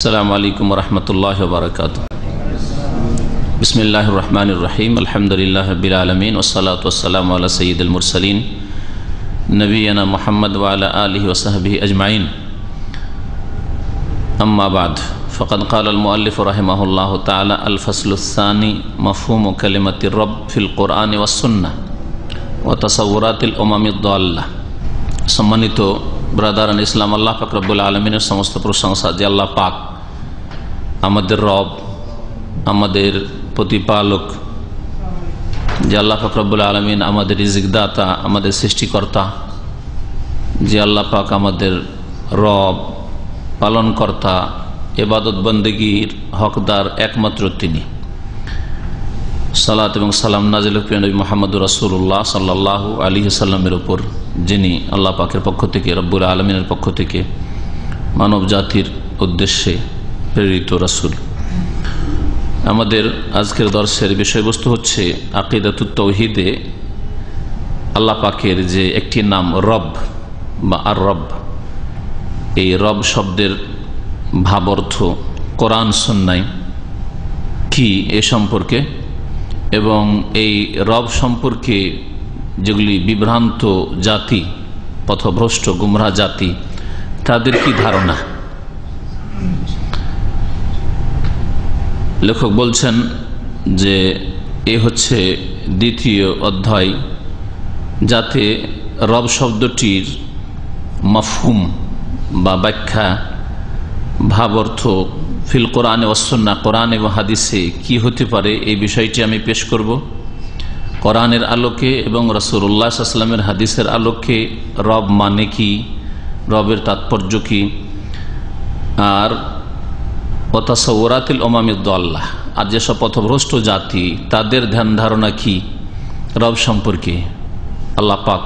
अस्सलामु अलैकुम वरहमतुल्लाहि वबरकातुहू। बिस्मिल्लाहिर रहमानिर रहीम। अल्हम्दुलिल्लाहि रब्बिल आलमीन वस्सलातु वस्सलामु अला सय्यिदिल मुरसलीन नबियना मुहम्मद व अला आलिहि व सहबिहि अजमाइन। अम्मा बाद फ़क़द क़ालल मुअल्लिफ़ु रहिमहुल्लाहु तआला अल फ़स्लुस्सानी मफ़हूमु कलिमतिर रब्ब फ़िल क़ुरआन व सुन्नाह व तसव्वुरातिल उममिद दाल्लाह। सम्मानित ब्रादारान इस्लाम, আল্লাহ পাক রব্বুল আলামিনের সমস্ত প্রশংসা যে আল্লাহ পাক আমাদের রব, আমাদের প্রতিপালক, যে আল্লাহ পাক রব্বুল আলামিন আমাদের রিজিকদাতা, আমাদের সৃষ্টিকর্তা, যে আল্লাহ পাক আমাদের রব, পালনকর্তা, ইবাদত বন্দেগীর হকদার একমাত্র তিনি। সালাত এবং সালাম নাজিল প্রিয় নবী মুহাম্মদুর রাসূলুল্লাহ সাল্লাল্লাহু আলাইহি সাল্লামের উপর, যিনি আল্লাহ পাকের পক্ষ থেকে, রব্বুল আলামিনের পক্ষ থেকে মানব জাতির উদ্দেশ্যে প্রেরিত রাসূল। আমাদের আজকের দর্শের বিষয়বস্তু হচ্ছে আকিদাতুত তাওহীদে আল্লাহ পাকের যে একটি নাম রব বা আর রব, এই রব শব্দের ভাবার্থ কোরআন সুন্নাহ কি এ সম্পর্কে, এবং এই রব সম্পর্কে যেগুলি বিভ্রান্ত জাতি, পথভ্রষ্ট গুমরাহ জাতি, তাদের কি ধারণা। লেখক বলছেন যে এ হচ্ছে দ্বিতীয় অধ্যায়, যাতে রব শব্দটির মাফহুম বা ব্যাখ্যা, ভাবার্থ ফিল কোরআনে ওয়াস সুন্নাহ, কোরআন এবং হাদিসে কি হতে পারে এই বিষয়টি আমি পেশ করব। কোরআনের আলোকে এবং রাসূলুল্লাহ সাল্লাল্লাহু আলাইহি ওয়াসাল্লামের হাদিসের আলোকে রব মানে কি, রবের তাৎপর্য কি, আর তাসাউরাতিল উমামিদ দাল্লাহ, আর যেসব পথভ্রষ্ট জাতি তাদের ধ্যান ধারণা কি রব সম্পর্কে, আল্লাহ পাক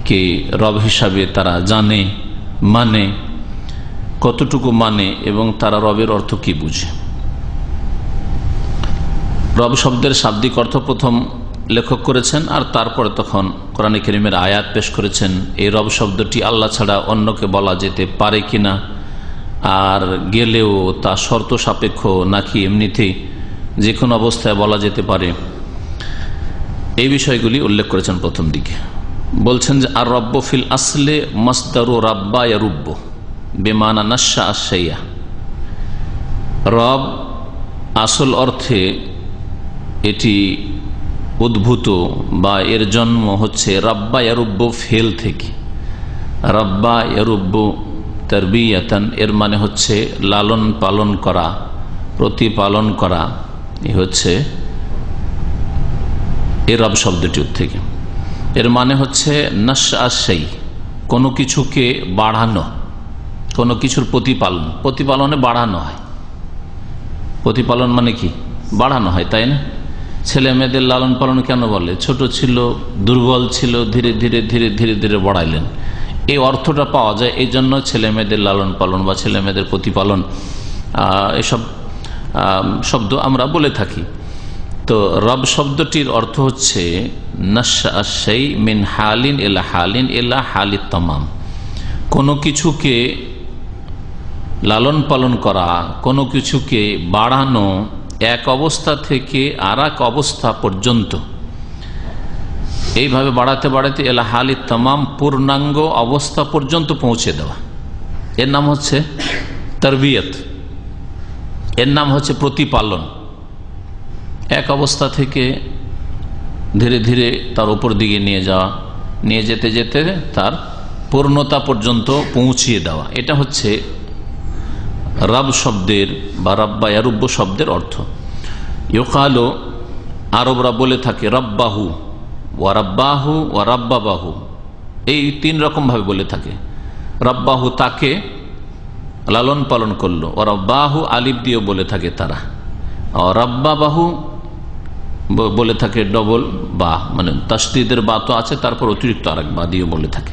কে রব হিসাবে তারা জানে, মানে কতটুকু মানে, এবং তারা রবের অর্থ কি বুঝে। রব শব্দের শাব্দিক অর্থ প্রথম লেখক করেছেন, আর তারপরে তখন কোরআন কারীমের আয়াত পেশ করেছেন এই রব শব্দটি আল্লাহ ছাড়া অন্যকে বলা যেতে পারে কিনা, আর গেলেও তা শর্ত সাপেক্ষ নাকি এমনিতেই যে কোনো অবস্থায় বলা যেতে পারে, এই বিষয়গুলি উল্লেখ করেছেন প্রথম দিকে। বলছেন যে আর রব্ব ফিল আসলে মাসদারু রাব্বা ইয়ারুব্ব বেমানা নাশা আশাইয়া। রব আসল অর্থে এটি উদ্ভূত বা এর জন্ম হচ্ছে রাব্বা ইয়ারুব্বু ফেল থেকে। রাব্বা ইয়ারুব্বু তারবিয়াতান, এর মানে হচ্ছে লালন পালন করা, প্রতিপালন করা, এ হচ্ছে এ রব শব্দটির থেকে। এর মানে হচ্ছে নাশা আশাই, কোনো কিছুকে বাড়ানো, কোনো কিছুর প্রতিপালন, প্রতিপালনে বাড়ানো হয়। প্রতিপালন মানে কি? বাড়ানো হয়, তাই না? ছেলে মেয়েদের লালন পালন কেন বলে? ছোট ছিল, দুর্বল ছিল, ধীরে ধীরে ধীরে ধীরে ধীরে বাড়াইলেন, এই অর্থটা পাওয়া যায়। এই জন্য ছেলে মেয়েদের লালন পালন বা ছেলে মেয়েদের প্রতিপালন, এসব শব্দ আমরা বলে থাকি। তো রব শব্দটির অর্থ হচ্ছে নাশা আশাই মিন হালিন ইলা হালিন ইলা হালিত তামাম, কোনো কিছুকে লালন পালন করা, কোনো কিছুকে বাড়ানো এক অবস্থা থেকে আর এক অবস্থা পর্যন্ত, এইভাবে বাড়াতে বাড়াতে এলা হালিত তামাম, পূর্ণাঙ্গ অবস্থা পর্যন্ত পৌঁছে দেওয়া, এর নাম হচ্ছে তারবিয়ত, এর নাম হচ্ছে প্রতিপালন। এক অবস্থা থেকে ধীরে ধীরে তার উপর দিকে নিয়ে যাওয়া, নিয়ে যেতে যেতে তার পূর্ণতা পর্যন্ত পৌঁছিয়ে দেওয়া, এটা হচ্ছে রব শব্দের বা রব্বা ইয়ারুব্বু শব্দের অর্থ। ইউকালু, আরবরা বলে থাকে রব্বাহু ওয়া রব্বাহু ওয়া রব্বাবাহু, এই তিন রকম ভাবে বলে থাকে। রব্বাহু তাকে লালন পালন করলো, ও রব্বাহু আলিফ দিয়েও বলে থাকে তারা, রব্বাবাহু বলে থাকে ডবল বা, মানে তাসদীদের বা তো আছে, তারপর অতিরিক্ত আরেক বা দিয়েও বলে থাকে।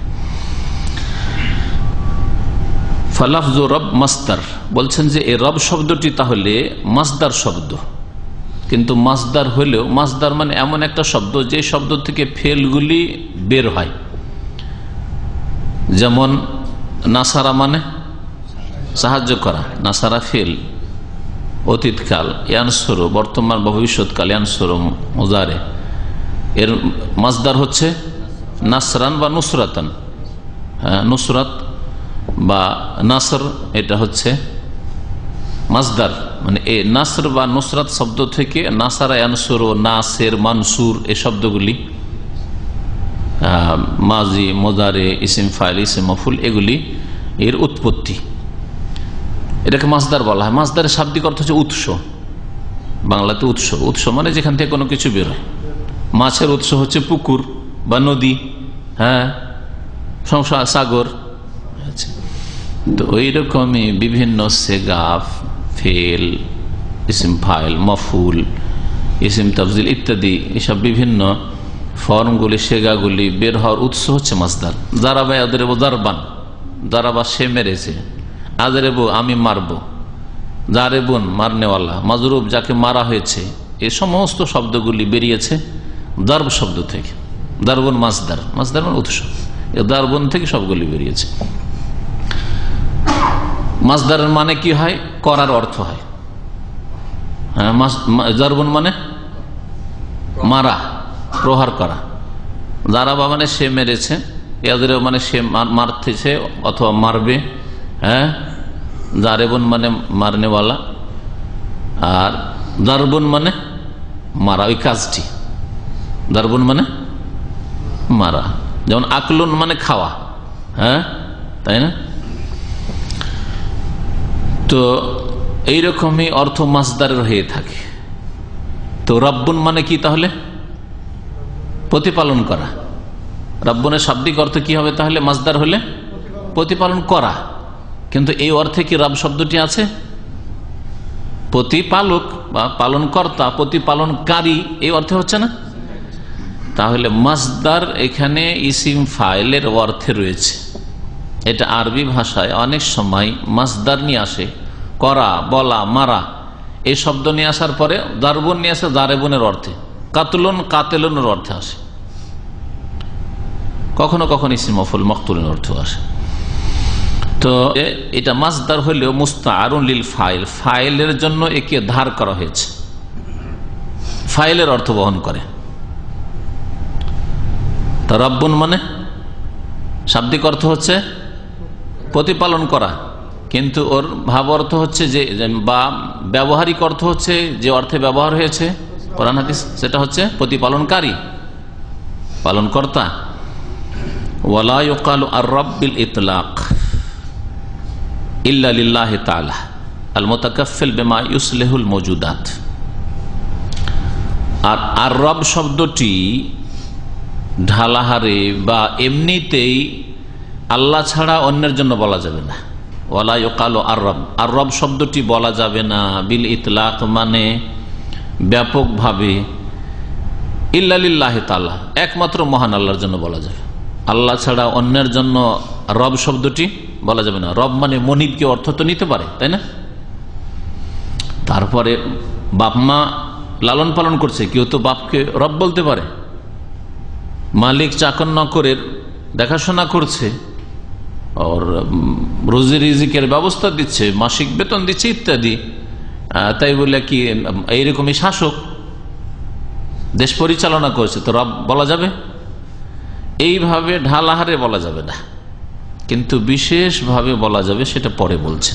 ফালাফজু রব মাসদার, বলছেন যে এই রব শব্দটি তাহলে মাসদার শব্দ, কিন্তু মাসদার হলেও, মাসদার মানে এমন একটা শব্দ যে শব্দ থেকে ফেলগুলি বের হয়। যেমন নাসারা মানে সাহায্য করা, নাসারা ফেল অতীতকাল, ইয়ানসুরু বর্তমান বা ভবিষ্যৎকাল, ইয়ানসুরু মুজারে, এর মাসদার হচ্ছে নাসরান বা নুসরাতান। নুসরাত বা নাসর এটা হচ্ছে মাসদার, মানে এ নাসর বা নুসরাত শব্দ থেকে নাসারা, ইয়ানসুরু, নাসের, মানসুর এই শব্দগুলি মাজি, মুজারে, ইসিম ফাইল, ইসিম মফুল এগুলি এর উৎপত্তি, এটাকে মাসদার বলা হয়। মাসদারের শাব্দিক অর্থ হচ্ছে উৎস, বাংলাতে উৎস। উৎস মানে যেখান থেকে কোনো কিছু বেরোয়। মাছের উৎস হচ্ছে পুকুর বা নদী, সাগর। তো ওই রকমই বিভিন্ন সেগাফ, fail, eSIM file, মফুল, eSIM Tafzil ইত্যাদি এসব বিভিন্ন ফর্মগুলি, সেগাগুলি বের হওয়ার উৎস হচ্ছে মাসদার। জারাবা আদরেবো জারবান, জারাবা সে মেরেছে, আদরেবো আমি মারবো, জারেবুন মারনেওয়ালা, মাজরুব যাকে মারা হয়েছে, এই সমস্ত শব্দগুলি বেরিয়েছে দারব শব্দ থেকে। দারবুন মাসদার, মাসদার মানে উৎস, দারবুন থেকে সবগুলি বেরিয়েছে। মাসদারের মানে কি হয়? করার অর্থ হয়। জারবুন মানে মারা, প্রহার করা। জারাবা মানে সে মেরেছে, ইয়াদের মানে সে মারতেছে অথবা মারবে। জারেবুন মানে মারনেওয়ালা, আর দারবুন মানে মারা, ওই কাজটি। দারবুন মানে মারা, যেমন আকলুন মানে খাওয়া, তাই না? তো এইরকমই অর্থ মাসদারের হয়ে থাকে। তো রব্বুন মানে কি তাহলে? প্রতিপালন করা। রব্বুনের শাব্দিক অর্থ কি হবে তাহলে? মাসদার হলে প্রতিপালন করা। কিন্তু এই অর্থে কি রব শব্দটি আছে? প্রতিপালক বা পালনকর্তা, প্রতিপালনকারী, এই অর্থে হচ্ছে না। তাহলে মাসদার এখানে ইসিম ফাইলের অর্থে রয়েছে। এটা আরবি ভাষায় অনেক সময় মাসদার নিয়ে আসে, করা, বলা, মারা, এই শব্দ নিয়ে আসার পরে দারবুন নিয়ে আসে দারেবুনের অর্থে, কাতলুন কাতেলুনের অর্থে আসে, কখনো কখনো ইসিম মফউল মকতুলের অর্থে আসে। তো এটা মাসদার হলেও মুস্তাআরুন লিল ফাইল, ফাইলের জন্য একে ধার করা হয়েছে, ফাইলের অর্থ বহন করে। তা রব্বুন মানে শাব্দিক অর্থ হচ্ছে প্রতিপালন করা, কিন্তু ওর ভাব অর্থ হচ্ছে যে, বা ব্যবহারিক অর্থ হচ্ছে যে অর্থে ব্যবহার হয়েছে কোরআন হাদিস, সেটা হচ্ছে প্রতিপালনকারী, পালনকর্তা। ওয়ালা ইউকালু আর-রাব বিল ইতলাক ইল্লা লিল্লাহি তাআলা আল মুতাকাফফিল বিমা ইউসলিহুল মওজুদাত। আর আর-রাব শব্দটি ঢালাহারে বা এমনিতেই আল্লাহ ছাড়া অন্যের জন্য বলা যাবে না। ওয়ালা ইউকালু আর-রাব, আর-রাব শব্দটি বলা যাবে না বিল ইতলাক মানে ব্যাপকভাবে, ইল্লা লিল্লাহি তাআলা একমাত্র মহান আল্লাহর জন্য বলা যাবে। আল্লাহ ছাড়া অন্যের জন্য রব শব্দটি বলা যাবে না। রব মানে মনিবকে অর্থ তো নিতে পারে, তাই না? তারপরে বাপ মা লালন পালন করছে, কেউ তো বাপকে রব বলতে পারে। মালিক চাকর নকরের দেখাশোনা করছে, আর রোজি রিজিকের ব্যবস্থা দিচ্ছে, মাসিক বেতন দিচ্ছে ইত্যাদি, তাই বলে কি এইরকমই শাসক দেশ পরিচালনা করছে, তো রব বলা যাবে? এইভাবে ঢালাহারে বলা যাবে না, কিন্তু বিশেষভাবে বলা যাবে, সেটা পরে বলছে।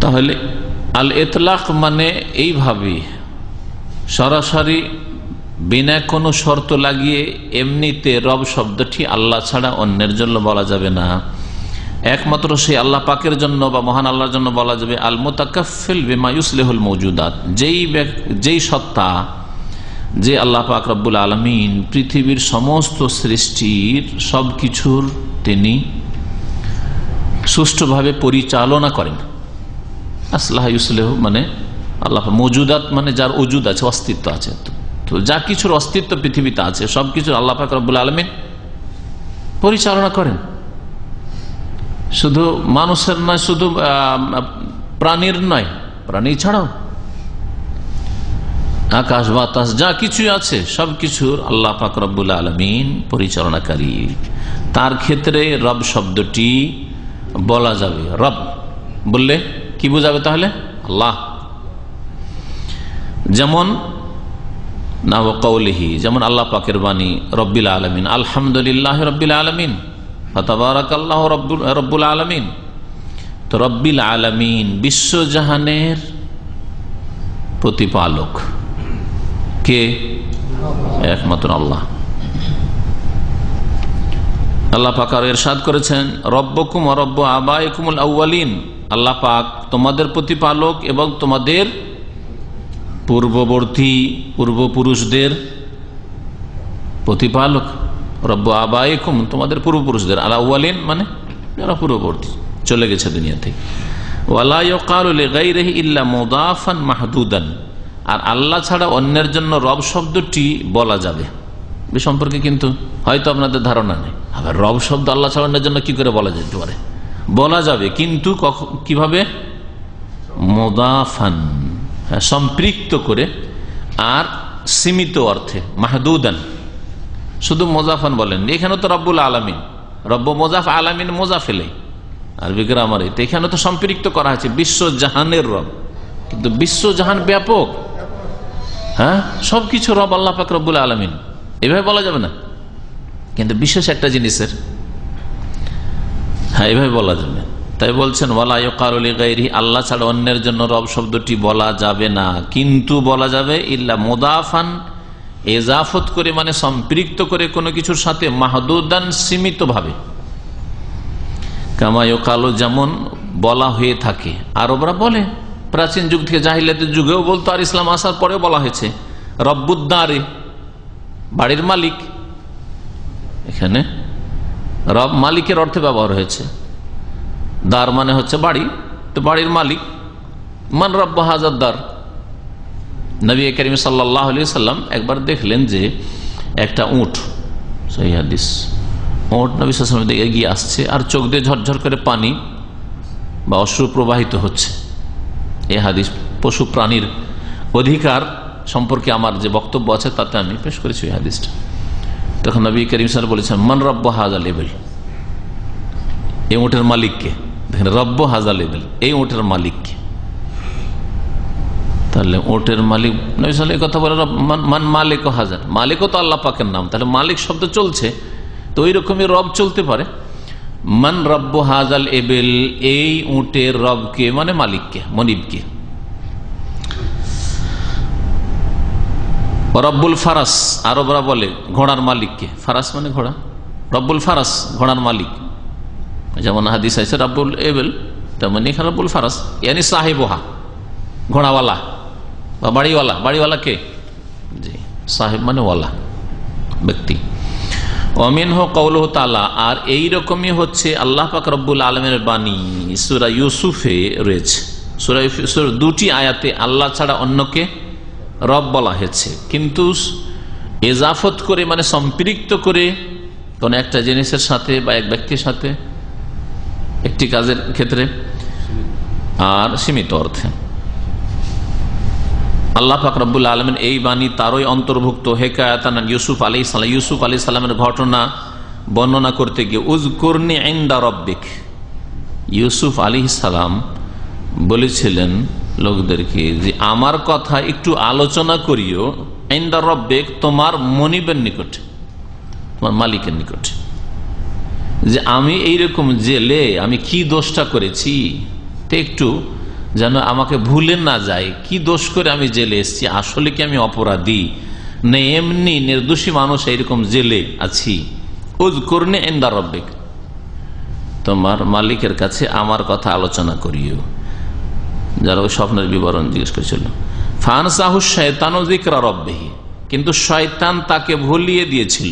তাহলে আল ইতলাক মানে এইভাবে সরাসরি বিনা কোনো শর্ত লাগিয়ে এমনিতে রব শব্দটি আল্লাহ ছাড়া অন্যের জন্য বলা যাবে না, একমাত্র সেই আল্লাহ পাকের জন্য বা মহান আল্লাহর জন্য বলা যাবে। আল মুতাকাফফিল বিমা ইউসলিহুল মওজুদাত, যেই সত্তা, যে আল্লাহ পাক রব্বুল আলামিন পৃথিবীর সমস্ত সৃষ্টির সবকিছুর তিনি সুষ্ঠুভাবে পরিচালনা করেন। আসলাহ ইউসলিহু মানে আল্লাহ, মওজুদাত মানে যার ওজুদ আছে, অস্তিত্ব আছে। তো যা কিছুর অস্তিত্ব পৃথিবীতে আছে সবকিছু আল্লাহ পাক রব্বুল আলামিন পরিচালনা করেন। শুধু মানুষের নয়, শুধু প্রাণীর নয়, প্রাণী ছাড়াও আকাশ বাতাস যা কিছু আছে সবকিছুর আল্লাহ পাক রব্বুল আলামিন পরিচালনাকারী। তার ক্ষেত্রে রব শব্দটি বলা যাবে। রব বললে কি বোঝাবে তাহলে? আল্লাহ। যেমন না কওলিহি, যেমন আল্লাহ পাকের বাণী রব্বিল আলামিন, আলহামদুলিল্লাহ রব্বিল আলামিন, ফাতাবারাকাল্লাহু রব্বুল আলামিন। তো রব্বিল আলামিন বিশ্বজাহানের প্রতিপালক কে? একমাত্র আল্লাহ। আল্লাহ পাক আর ইরশাদ করেছেন রব্বুকুম ওয়া রব্বু আবাইকুমুল আউয়ালিন, আল্লাহ পাক তোমাদের প্রতিপালক এবং তোমাদের পূর্ববর্তী পূর্বপুরুষদের প্রতিপালক। রব্বু আবাইকুম তোমাদের পূর্বপুরুষদের, আল আউয়ালিন মানে যারা পূর্ববর্তী চলে গেছে দুনিয়া থেকে। ওয়ালা ইউকালু লিগাইরিহি ইল্লা মুদাফান মাহদুদান, আর আল্লাহ ছাড়া অন্যের জন্য রব শব্দটি বলা যাবে। এ সম্পর্কে কিন্তু হয়তো আপনাদের ধারণা নেই। আবার রব শব্দ আল্লাহ ছাড়া অন্যের জন্য কি করে বলা যেতে পারে? বলা যাবে, কিন্তু কিভাবে? মুদাফান, সম্পৃক্ত করে, আর সীমিত অর্থে। মাহদুদান শুধু মোজাফান বলেন, এখানে তো রব্বুল আলামিন, রব্ব মোজাফ, আলামিন মোজাফেলে আরবি গ্রামারে, তো এখানে তো সম্পৃক্ত করা হয়েছে বিশ্বজাহানের রব, কিন্তু বিশ্বজাহান ব্যাপক। হ্যাঁ, সবকিছু রব আল্লাহ পাক রব্বুল আলামিন, এভাবে বলা যাবে না। কিন্তু বিশেষ একটা জিনিসের হ্যাঁ এভাবে বলা যাবে। তাই বলছেন ওয়ালা ইউকালু লিগাইরিহি, আল্লাহ ছাড়া অন্যের জন্য রব শব্দটি বলা যাবে না, কিন্তু বলা যাবে ইল্লা মুদাফান, এজাফত করে, মানে সম্পৃক্ত করে কোনো কিছুর সাথে, মাহদুদান সীমিত ভাবে। কামা ইউকালু, যেমন বলা হয়ে থাকে, আরবরা বলে প্রাচীন যুগ থেকে, জাহিলিয়াতের যুগেও বলতো, আর ইসলাম আসার পরেও বলা হয়েছে রব্বুদ্দারে, বাড়ির মালিক। এখানে রব মালিকের অর্থে ব্যবহার হয়েছে। দার মানে হচ্ছে বাড়ি, তো বাড়ির মালিক। মান রব্ব হাজার দার। নবী করিম সাল্লাল্লাহু আলাইহি সাল্লাম একবার দেখলেন যে একটা উট, সহিহ হাদিস, উট নবী সাল্লাল্লাহু আলাইহি ওয়াসাল্লাম দিকে এগিয়ে আসছে, আর চোখ দিয়ে ঝরঝর করে পানি বা অশ্রু প্রবাহিত হচ্ছে। এই হাদিস পশু প্রাণীর অধিকার সম্পর্কে আমার যে বক্তব্য আছে তাতে আমি পেশ করেছি এই হাদিসটা। তখন নবী করিম সাল্লাল্লাহু আলাইহি ওয়াসাল্লাম বলেছেন মান রব্ব হাযাল ইবল, এই উটের মালিককে। দেখেন, রব্ব হাযাল ইবল, এই উটের মালিককে। তাহলে উটের মালিক নবী সাল্লাল্লাহু আলাইহি কথা বলে, মান মালিক ও হাজার, মালিকও তো আল্লাহ পাকের নাম, তাহলে মালিক শব্দ চলছে, তো ওই রকমই রব চলতে পারে। মান রব্ব হাযাল ইবল, এই উটের রবকে মানে মালিককে, মনিবকে। রব্বুল ফারাস, আরবরা বলে ঘোড়ার মালিককে, ফারাস মানে ঘোড়া, রব্বুল ফারাস ঘোড়ার মালিক। যেমন হাদিস আছে রব্বুল এবেল, তেমন এখানে রব্বুল ফারাস ইয়ানি সাহেবহা, ঘোড়াওয়ালা বা বাড়িওয়ালা। বাড়িওয়ালা কে? জি, সাহেব মানে ওয়ালা, ব্যক্তি। ওয়ামিনহু কওলুহু তাআলা, আর এই রকমই হচ্ছে আল্লাহ পাক রব্বুল আলামিনের বাণী সূরা ইউসুফে রয়েছে। সূরা ইউসুফের দুটি আয়াতে আল্লাহ ছাড়া অন্যকে রব বলা হয়েছে, কিন্তু এজাফত করে, মানে সম্পৃক্ত করে কোন একটা জিনিসের সাথে বা এক ব্যক্তির সাথে, একটি কাজের ক্ষেত্রে, আর সীমিত অর্থে। আল্লাহ পাক রব্বুল আলামিন এই বাণী তারই অন্তর্ভুক্ত। হেকায়াতান ইউসুফ আলাইহিস সালাম, ইউসুফ আলাইহিস সালামের ঘটনা বর্ণনা করতে গিয়ে উযকুরনি ইনদা রাব্বিক, ইউসুফ আলাইহিস সালাম বলেছিলেন লোকদেরকে যে আমার কথা একটু আলোচনা করিও ইনদা রাব্বিক, তোমার মনিবের নিকটে, তোমার মালিকের নিকটে, যে আমি এইরকম জেলে আমি কি দোষটা করেছি, তো একটু যেন আমাকে ভুলে না যায়, কি দোষ করে আমি জেলে এসেছি, আসলে কি আমি অপরাধী না এমনি নির্দোষী মানুষ এইরকম জেলে আছি। উযকুরনি ইনদা রাব্বিক, তোমার মালিকের কাছে আমার কথা আলোচনা করিও। যারা ওই স্বপ্নের বিবরণ জিজ্ঞেস করেছিল, ফানসাহু শায়তানু যিকরা রাব্বিহি, কিন্তু শয়তান তাকে ভুলিয়ে দিয়েছিল।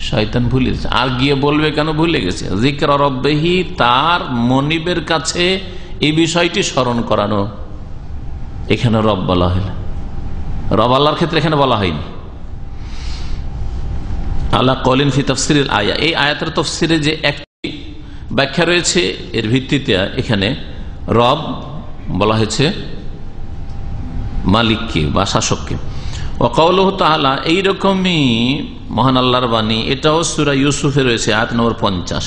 শয়তান ভুলিয়ে দিয়েছে, আর গিয়ে বলবে কেন ভুলে গেছে? যিকরা রাব্বিহি, তার মনিবের কাছে এই বিষয়টি স্মরণ করানো। এখানে রব বলা হইল, রব আল্লাহর ক্ষেত্রে এখানে বলা হয়নি। আল্লাহ কওলিন ফি তাফসিরিল আয়া, এই আয়াতের তাফসিরে যে একটি ব্যাখ্যা রয়েছে এর ভিত্তিতে এখানে রব বলা হয়েছে মালিককে বা শাসককে। ওয়া কাওলুহু তাআলা, এইরকমই মহান আল্লাহর বাণী, এটাও সূরা ইউসুফে রয়েছে আয়াত নম্বর 50।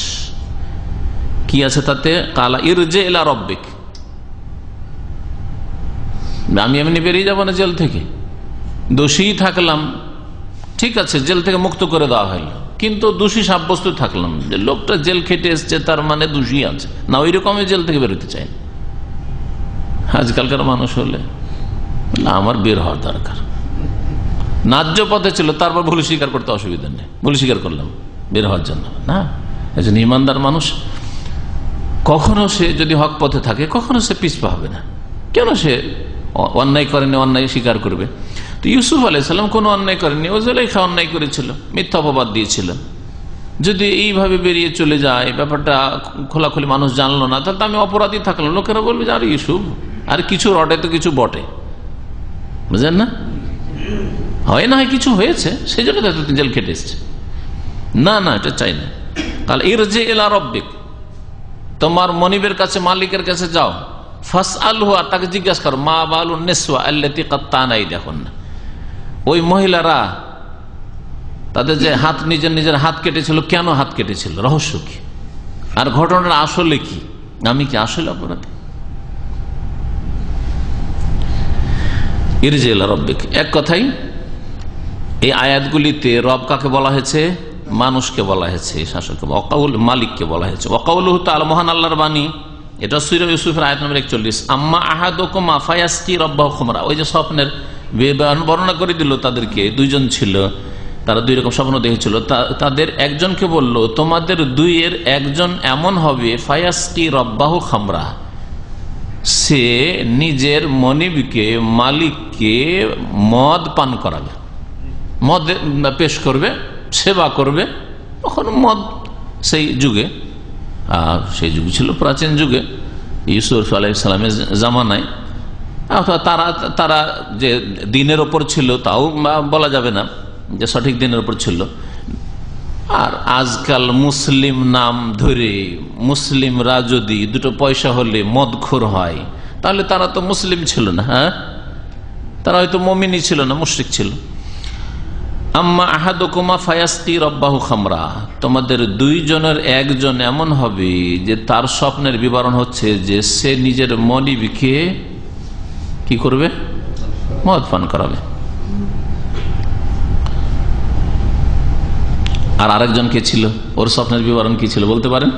কি আছে তাতে? কালা ইরজে ইলা রব্বিক, আমি এমনি বেরিয়ে যাবো না জেল থেকে, দোষী থাকলাম, ঠিক আছে, জেল থেকে মুক্ত করে দেওয়া হলো, কিন্তু দোষী সাব্যস্ত থাকলাম, যে লোকটা জেল খেটে এসছে তার মানে দোষী আছে না, ওই রকমই জেল থেকে বেরোতে চাই। আজকালকার মানুষ হলে আমার বের হওয়ার দরকার, ন্যায্য পথে ছিল, তারপর ভুল স্বীকার করতে অসুবিধা নেই, ভুল স্বীকার করলাম বের হওয়ার জন্য না। একজন ইমানদার মানুষ কখনো সে যদি হক পথে থাকে কখনো সে পিছপা হবে না। কেন সে অন্যায় করেনি, অন্যায় স্বীকার করবে? তো ইউসুফ আলাইহিসসালাম কোনো অন্যায় করেনি, ও জুলাইখা অন্যায় করেছিল, মিথ্যা অপবাদ দিয়েছিল। যদি এইভাবে বেরিয়ে চলে যায়, ব্যাপারটা খোলাখুলি মানুষ জানলো না, তাহলে তো আমি অপরাধী থাকলাম, লোকেরা বলবে যে আরে ইউসুফ আর কিছু রটে তো কিছু বটে, বুঝলেন না? হয় না হয় কিছু হয়েছে, সেই জন্য তো জেল খেটে এসছে। না না, এটা চাই না। তাহলে ইরজি ইলা রব্বিক, তোমার মনিবের কাছে, মালিকের কাছে যাও, ফাসআলহু, আর তাকে জিজ্ঞাসা করো, মা বালুন নিসওয়া আল্লাতী কাত্তানা আইদিয়াহুন্না, ওই মহিলারা তাদের যে হাত, নিজের নিজের হাত কেটেছিল, কেন হাত কেটেছিল, রহস্য কি, আর ঘটনাটা আসলে কি, আমি কি আসলে অপরাধী? ইরজি ইলা রব্বিক, এক কথাই এই আয়াতগুলিতে রব কাকে বলা হয়েছে? মানুষকে বলা হয়েছে, শাসককে, ওয়াকাউল মালিককে বলা হয়েছে। ওয়াকাউলুহু তাআলা, মহান আল্লাহর বাণী, এটা সূরা ইউসুফের আয়াত নম্বর 41। আম্মা আহাদুকুম ফায়াসকি রাব্বাহু খুমরা, ওই যে স্বপ্নের বর্ণনা করে দিল তাদেরকে, দুইজন ছিল, তারা দুই রকম স্বপ্ন দেখেছিল, তাদের একজনকে বলল, তোমাদের দুইয়ের একজন এমন হবে, ফায়াসকি রাব্বাহু খামরা, সে নিজের মনিবকে, মালিককে মদ পান করাবে, মদ পেশ করবে, সেবা করবে। তখন মদ সেই যুগে, সেই যুগ ছিল প্রাচীন যুগে, ইউসুফ আলাইহিস সালামের জামানায়, তারা যে দিনের ওপর ছিল তাও বলা যাবে না যে সঠিক দিনের ওপর ছিল। আর আজকাল মুসলিম নাম ধরে মুসলিমরা যদি দুটো পয়সা হলে মদখোর হয়, তাহলে তারা তো মুসলিম ছিল না, হ্যাঁ, তারা হয়তো মুমিনই ছিল না, মুশরিক ছিল। আম্মা আহাদুকুমা ফায়াসকি রাব্বাহু খামরা, তোমাদের দুইজনের একজন এমন হবে যে তার স্বপ্নের বিবরণ হচ্ছে যে সে নিজের মনিবকে কি করবে? মদ পান করাবে। আর আরেকজন কে ছিল? ওর স্বপ্নের বিবরণ কি ছিল বলতে পারেন?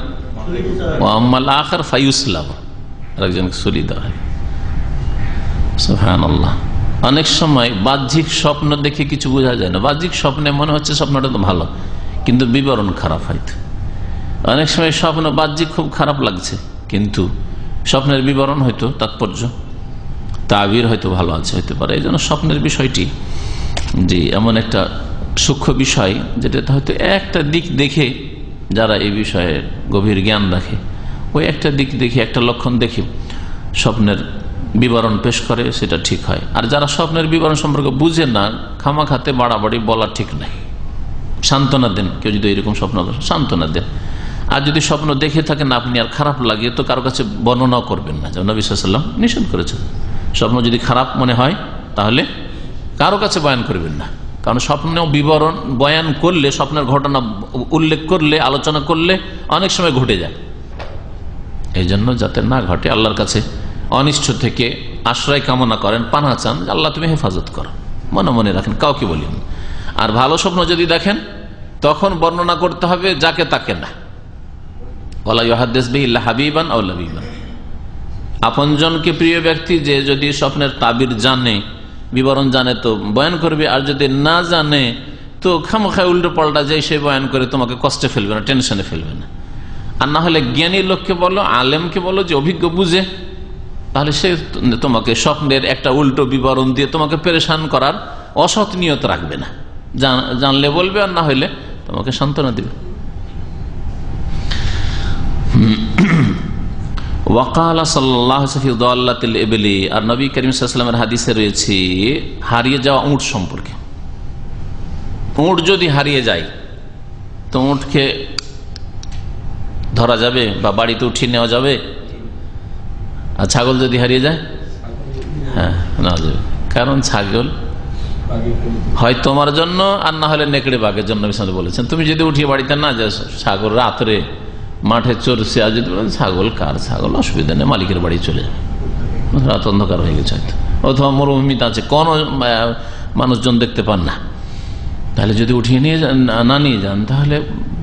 ও আম্মাল আখার ফায়ুসলাম, আরেকজনকে সরিয়ে দেওয়া হয়। সুবহানাল্লাহ। অনেক সময় বাহ্যিক স্বপ্ন দেখে কিছু বোঝা যায় না, বাহ্যিক স্বপ্নে মনে হচ্ছে স্বপ্নটা তো ভালো, কিন্তু বিবরণ খারাপ হয়তো। অনেক সময় স্বপ্ন বাহ্যিক খুব খারাপ লাগছে, কিন্তু স্বপ্নের বিবরণ হয়তো তাৎপর্য, তাবির হয়তো ভালো আছে, হইতে পারে। এই জন্য স্বপ্নের বিষয়টি যে এমন একটা সূক্ষ্ম বিষয়, যেটা হয়তো একটা দিক দেখে যারা এই বিষয়ে গভীর জ্ঞান রাখে, ওই একটা দিক দেখে, একটা লক্ষণ দেখে স্বপ্নের বিবরণ পেশ করে, সেটা ঠিক হয়। আর যারা স্বপ্নের বিবরণ সম্পর্কে বুঝে না, খামাখাতে বাড়াবাড়ি বলা ঠিক নাই। সান্ত্বনা দেন, কেউ যদি এরকম স্বপ্ন, সান্ত্বনা দেন। আর যদি স্বপ্ন দেখে থাকেন আপনি, আর খারাপ লাগে, তো কারো কাছে বর্ণনাও করবেন না, যেমন নবী সাল্লাল্লাহু আলাইহি ওয়াসাল্লাম নিষেধ করেছেন। স্বপ্ন যদি খারাপ মনে হয় তাহলে কারো কাছে বয়ান করবেন না, কারণ স্বপ্ন বিবরণ বয়ান করলে, স্বপ্নের ঘটনা উল্লেখ করলে, আলোচনা করলে অনেক সময় ঘটে যায়। এই জন্য যাতে না ঘটে, আল্লাহর কাছে অনিষ্ট থেকে আশ্রয় কামনা করেন, পানা চান, আল্লাহ তুমি হেফাজত করো, মনে মনে রাখেন, কাউকে বলিনি। আর ভালো স্বপ্ন যদি দেখেন তখন বর্ণনা করতে হবে, যাকে তাকে না। ওয়ালা ইউহাদ্দিস বিহি ইল্লা হাবিবান আও লাবিবান, আপনজনকে, প্রিয় ব্যক্তি যে যদি স্বপ্নের তাবির জানে, বিবরণ জানে তো বয়ান করবে, আর যদি না জানে তো খামখায় উল্টো পাল্টা যে সে বয়ান করে তোমাকে কষ্টে ফেলবে না, টেনশনে ফেলবে না। আর না হলে জ্ঞানী লোককে বলো, আলেমকে বলো, যে অভিজ্ঞ বুঝে, তাহলে সে তোমাকে স্বপ্নের একটা উল্টো বিবরণ দিয়ে তোমাকে পেরেশান করার অসৎ নিয়ত রাখবে না, জানলে বলবে, আর না হইলে তোমাকে সান্ত্বনা দিবে। ওয়াকালা সাল্লাল্লাহু আলাইহি ওয়া দাল্লাতিল ইবলি, আর নবী করিম সাল্লাল্লাহু আলাইহি ওয়াসাল্লামের হাদিসে রয়েছে হারিয়ে যাওয়া উট সম্পর্কে। উট যদি হারিয়ে যায় তো উটকে ধরা যাবে বা বাড়িতে উঠিয়ে নেওয়া যাবে? আর ছাগল যদি হারিয়ে যায়? হ্যাঁ, নেওয়া যাবে। কারণ ছাগল হয় তোমার জন্য, আর না হলে নেকড়ে বাঘের জন্য বলেছেন। তুমি যদি উঠিয়ে বাড়িতে না যাও, ছাগল রাত্রে মাঠে চড়ছে, আর যদি বলেন ছাগল কার, ছাগল অসুবিধা নেই, মালিকের বাড়ি চলে যাবে, রাত অন্ধকার হয়ে গেছে হয়তো, অথবা মরুভূমিতে আছে, কোনো মানুষজন দেখতে পান না, তাহলে যদি উঠিয়ে নিয়ে না নিয়ে যান তাহলে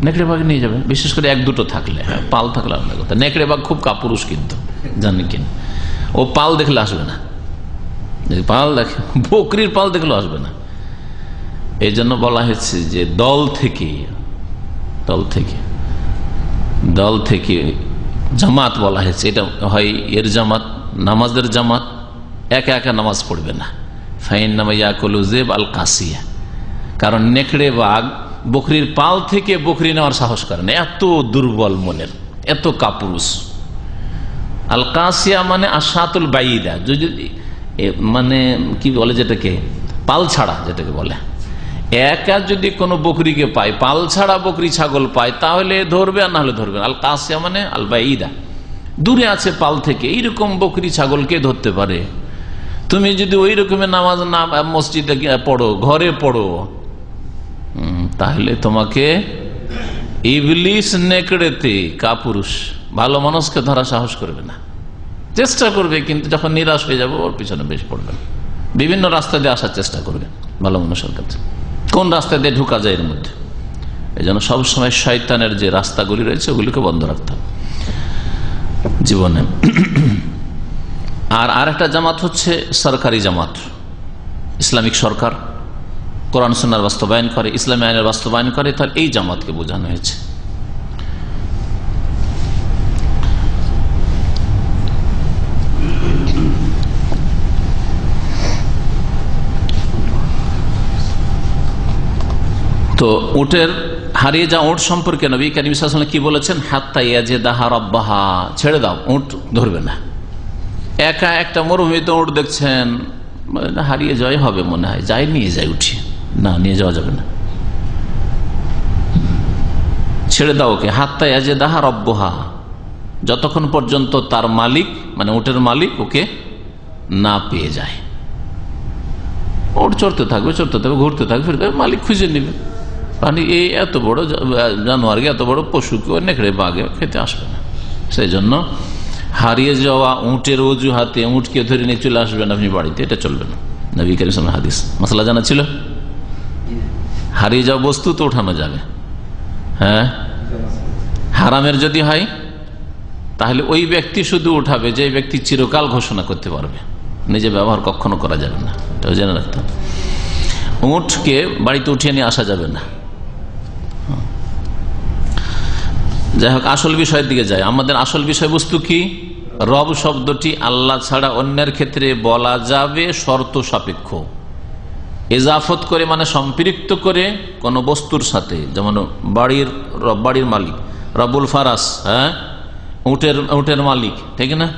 নেকড়ে বাঘ নিয়ে যাবে, বিশেষ করে এক দুটো থাকলে। হ্যাঁ, পাল থাকলে আপনার কথা, নেকড়ে বাঘ খুব কাপুরুষ কিন্তু, জানি কিনা, ও পাল দেখলে আসবে না, পাল দেখে, বকরির পাল দেখলেও আসবে না। এই জন্য বলা হয়েছে যে দল থেকে জামাত বলা হয়েছে, এটা হয় এর জামাত, নামাজের জামাত, একা একা নামাজ পড়বে না। ফাইন নামাইয়া কলুজেব আল কাসিয়া, কারণ নেকড়ে বাঘ বকরির পাল থেকে বকরি নেওয়ার সাহস করে না, এত দুর্বল মনের, এত কাপুরুষ। আল কাসিয়া মানে আশাতুল বাইদা, যদি মানে কি বলে যেটাকে পাল ছাড়া, যেটাকে বলে একা যদি কোনো বকরিকে পায়, পাল ছাড়া বকরি ছাগল পায়, তাহলে ধরবে আর না হলে ধরবে। আল কাসিয়া মানে আল বাইদা, দূরে আছে পাল থেকে, এইরকম বকরি ছাগলকে ধরতে পারে। তুমি যদি ওই রকমের নামাজ না মসজিদে পড়ো, ঘরে পড়ো, তাহলে তোমাকে ইবলিস নেকড়েতে কাপুরুষ ভালো মানুষকে ধরা সাহস করবে না, চেষ্টা করবে, কিন্তু যখন নিরাশ হয়ে যাবে ওর পিছনে বেশ পড়বে, বিভিন্ন রাস্তা দিয়ে আসার চেষ্টা করবে ভালো মানুষের কাছে, কোন রাস্তা দিয়ে ঢুকা যায় এর মধ্যে। এই জন্য সবসময় শয়তানের যে রাস্তাগুলি রয়েছে ওগুলিকে বন্ধ রাখতে হবে জীবনে। আর আরেকটা জামাত হচ্ছে সরকারি জামাত, ইসলামিক সরকার কোরআন সুন্নাহর বাস্তবায়ন করে, ইসলামী আইনের বাস্তবায়ন করে, তাহলে এই জামাতকে বোঝানো হয়েছে। তো উটের হারিয়ে যাওয়া উট সম্পর্কে নবী কারীম সাল্লাল্লাহু আলাইহি ওয়াসাল্লাম কি বলেছেন? হাত্তা ইয়াজিদাহা রাব্বাহা, ছেড়ে দাও, উট ধরবে না। একা একটা মরুভূমিতে উট দেখছেন, হারিয়ে যাওয়াই হবে মনে হয়, যাই নিয়ে যাই, উঠিয়ে না, নিয়ে যাওয়া যাবে না, ছেড়ে দাও ওকে। হাত্তা ইয়াজিদাহা রাব্বাহা, যতক্ষণ পর্যন্ত তার মালিক মানে উটের মালিক ওকে না পেয়ে যায়। উট চড়তে থাকবে, ঘুরতে থাকবে, ফিরতে মালিক খুঁজে নেবে। মানে এই এত বড় জানোয়ারকে, এত বড় পশুকে নেকড়ে বাঘে খেতে আসবে না। সেই জন্য হারিয়ে যাওয়া উটের অজুহাতে উটকে ধরে নিয়ে চলে আসবেন আপনি বাড়িতে, এটা চলবে না। নবী কারীম সাল্লাল্লাহু আলাইহি ওয়াসাল্লাম হাদিস মাসলা জানা ছিল, হারিয়ে যাওয়া বস্তু তো উঠানো যাবে, হ্যাঁ, হারামের যদি হয় তাহলে ওই ব্যক্তি শুধু উঠাবে যে ব্যক্তি চিরকাল ঘোষণা করতে পারবে, নিজে ব্যবহার কখনো করা যাবে না, এটাও জেনে রাখতে হবে। উটকে বাড়িতে উঠিয়ে নিয়ে আসা যাবে না। যাই হোক, আসল বিষয়ের দিকে যায়। আমাদের আসল বিষয়বস্তু কি? রব শব্দটি আল্লাহ ছাড়া অন্যের ক্ষেত্রে বলা যাবে শর্ত সাপেক্ষ, ইজাফত করে মানে সম্পৃক্ত করে কোন বস্তুর সাথে, যেমন বাড়ির রব, বাড়ির মালিক রব্বুল ফারাস, হ্যাঁ, উটের মালিক, ঠিক না?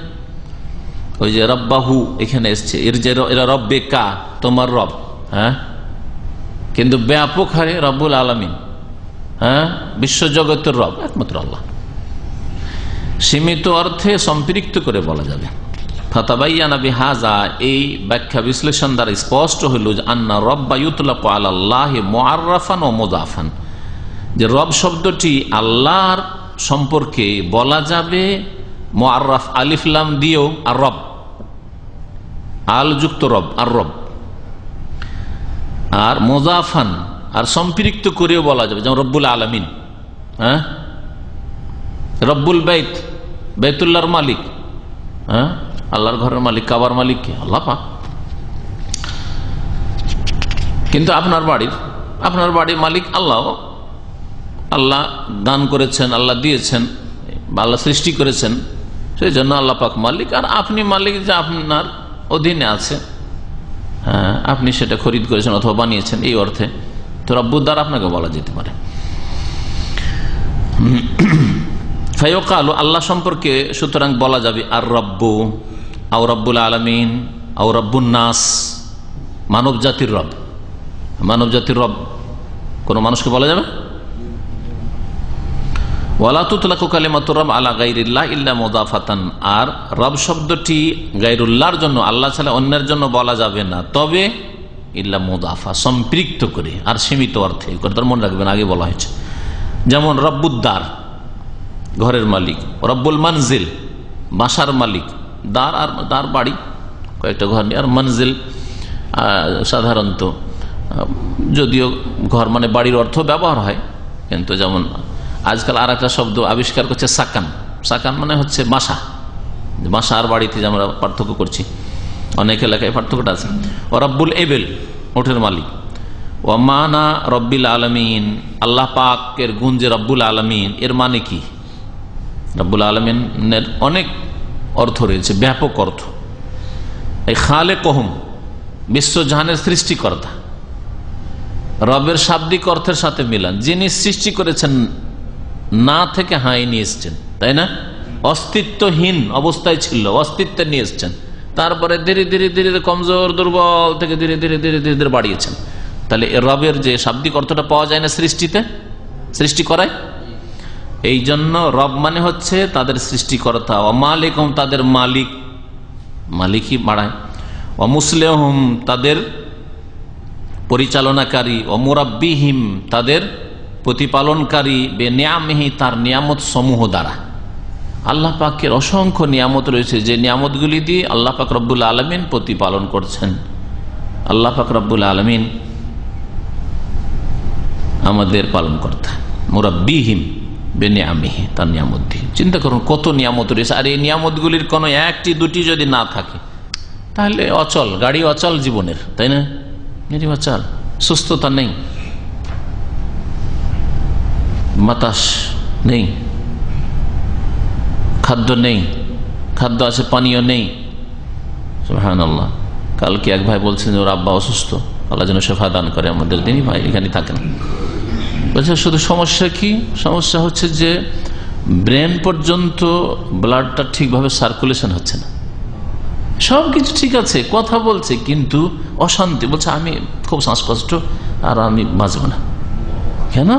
ওই যে রব্বাহু এখানে এসছে, এর যে এরা রব্বে কা, তোমার রব, হ্যাঁ, কিন্তু ব্যাপক হারে রব্বুল আলামিন, হ্যাঁ, বিশ্বজগতের রব একমাত্র আল্লাহ। সীমিত অর্থে সম্পৃক্ত করে বলা যাবে। ফাতাবাইয়ানা বিহাযা, এই ব্যাখ্যা বিশ্লেষণ দ্বারা স্পষ্ট হইল যে আন্না রব্বা ইউতলাকু আলাল্লাহি মুআররাফান ওয়া মুযাফান, যে রব শব্দটি আল্লাহর সম্পর্কে বলা যাবে মুআররাফ আলিফ লাম দিয়েও, আর রব আল যুক্ত রব, আর রব, আর মুযাফান আর সম্পৃক্ত করেও বলা যাবে, যেমন রব্বুল আলামিন, হ্যাঁ, রব্বুল বাইত, বাইতুল্লাহর মালিক, হ্যাঁ, আল্লাহর ঘরের মালিক, কাবার মালিক কে? আল্লাহ পাক। কিন্তু আপনার বাড়ির মালিক আল্লাহ, আল্লাহ দান করেছেন, আল্লাহ দিয়েছেন, আল্লাহ সৃষ্টি করেছেন, সেই জন্য আল্লাহ পাক মালিক, আর আপনি মালিক যে আপনার অধীনে আছে, হ্যাঁ, আপনি সেটা খরিদ করেছেন অথবা বানিয়েছেন, এই অর্থে তো রব্বুর দ্বারা আপনাকে বলা যেতে পারে। ফায়ুকালু, আল্লাহ সম্পর্কে সুতরাং বলা যাবে আর রব্বু আও রব্বুল আলামিন আও রব্বুন নাস, মানব জাতির রব, মানব জাতির রব কোন মানুষকে বলা যাবে। ওয়ালা তুতলাকু কালিমাতুর রব আলা গায়রিল্লাহ ইল্লা মুযাফাতান, আর রব শব্দটি গায়রুল্লাহর জন্য, আল্লাহ ছাড়া অন্যের জন্য বলা যাবে না, তবে ইল্লা মুযাফা, সম্পৃক্ত করে আর সীমিত অর্থে। কথাটা মনে রাখবেন, আগে বলা হয়েছে। যেমন রব্বুদ্দার, ঘরের মালিক। রব্বুল মানজিল, বাসার মালিক, দ্বার আর দ্বার বাড়ি, কয়েকটা ঘর নিয়ে। আর মনজিল সাধারণত, যদিও ঘর মানে বাড়ির অর্থ ব্যবহার হয়, কিন্তু যেমন আজকাল আর একটা শব্দ আবিষ্কার করছে সাকান। সাকান মানে হচ্ছে বাসা। বাসা আর বাড়িতে যে আমরা পার্থক্য করছি, অনেক এলাকায় পার্থক্যটা আছে। ও রব্বুল এবেল, ওঠের মালিক। ও মানা রব্বিল আলমিন, আল্লাহ পাকের গুণ যে রব্বুল আলমিন, এর মানে কি? রব্বুল আলমিনের অনেক অর্থ রয়েছে, ব্যাপক অর্থ। এই খালে কহম, বিশ্বজাহানের সৃষ্টিকর্তা, রবের শাব্দিক অর্থের সাথে মিলান। যিনি সৃষ্টি করেছেন, না থেকে হাই নিয়ে এসছেন, তাই না? অস্তিত্বহীন অবস্থায় ছিল, অস্তিত্বে নিয়ে এসছেন, তারপরে ধীরে ধীরে ধীরে কমজোর দুর্বল থেকে ধীরে ধীরে ধীরে ধীরে ধীরে বাড়িয়েছেন। তাহলে রবের যে শাব্দিক অর্থটা পাওয়া যায় না সৃষ্টিতে, সৃষ্টি করায়। এই জন্য রব মানে হচ্ছে তাদের সৃষ্টিকর্তা। ও মালিকহুম, তাদের মালিক, মালিকই বাড়ায়। ও মুসলিহুম, তাদের পরিচালনাকারী। ও মুরাব্বিহিম, তাদের প্রতিপালনকারী। বে নিয়ামিহি, তার নিয়ামত সমূহ দ্বারা। আল্লাহ পাকের অসংখ্য নিয়ামত রয়েছে, যে নিয়ামতগুলি দিয়ে আল্লাহ পাক রব্বুল আলমিন প্রতিপালন করছেন। আল্লাহ পাক রব্বুল আলমিন আমাদের পালন কর্তা। মুরাব্বিহিম বে নিয়ামিহি, তার নিয়ামত দিয়ে। চিন্তা করুন কত নিয়ামত রয়েছে। আর এই নিয়ামতগুলির কোনো একটি দুটি যদি না থাকে, তাহলে অচল, গাড়ি অচল জীবনের, তাই না? অচল, সুস্থতা নেই, বাতাস নেই, খাদ্য নেই, খাদ্য আছে পানীয় নেই। সুবহানাল্লাহ। কালকে এক ভাই বলছেন যে ওর আব্বা অসুস্থ, আল্লাহ যেন শেফা দান করে আমাদের। তিনি ভাই এখানে থাকেন, বলছে শুধু সমস্যা কি? সমস্যা হচ্ছে যে ব্রেন পর্যন্ত ব্লাডটা ঠিকভাবে সার্কুলেশন হচ্ছে না। সবকিছু ঠিক আছে, কথা বলছে, কিন্তু অশান্তি। বলছে আমি খুব শ্বাসকষ্ট, আর আমি বাঁচব না। কেন?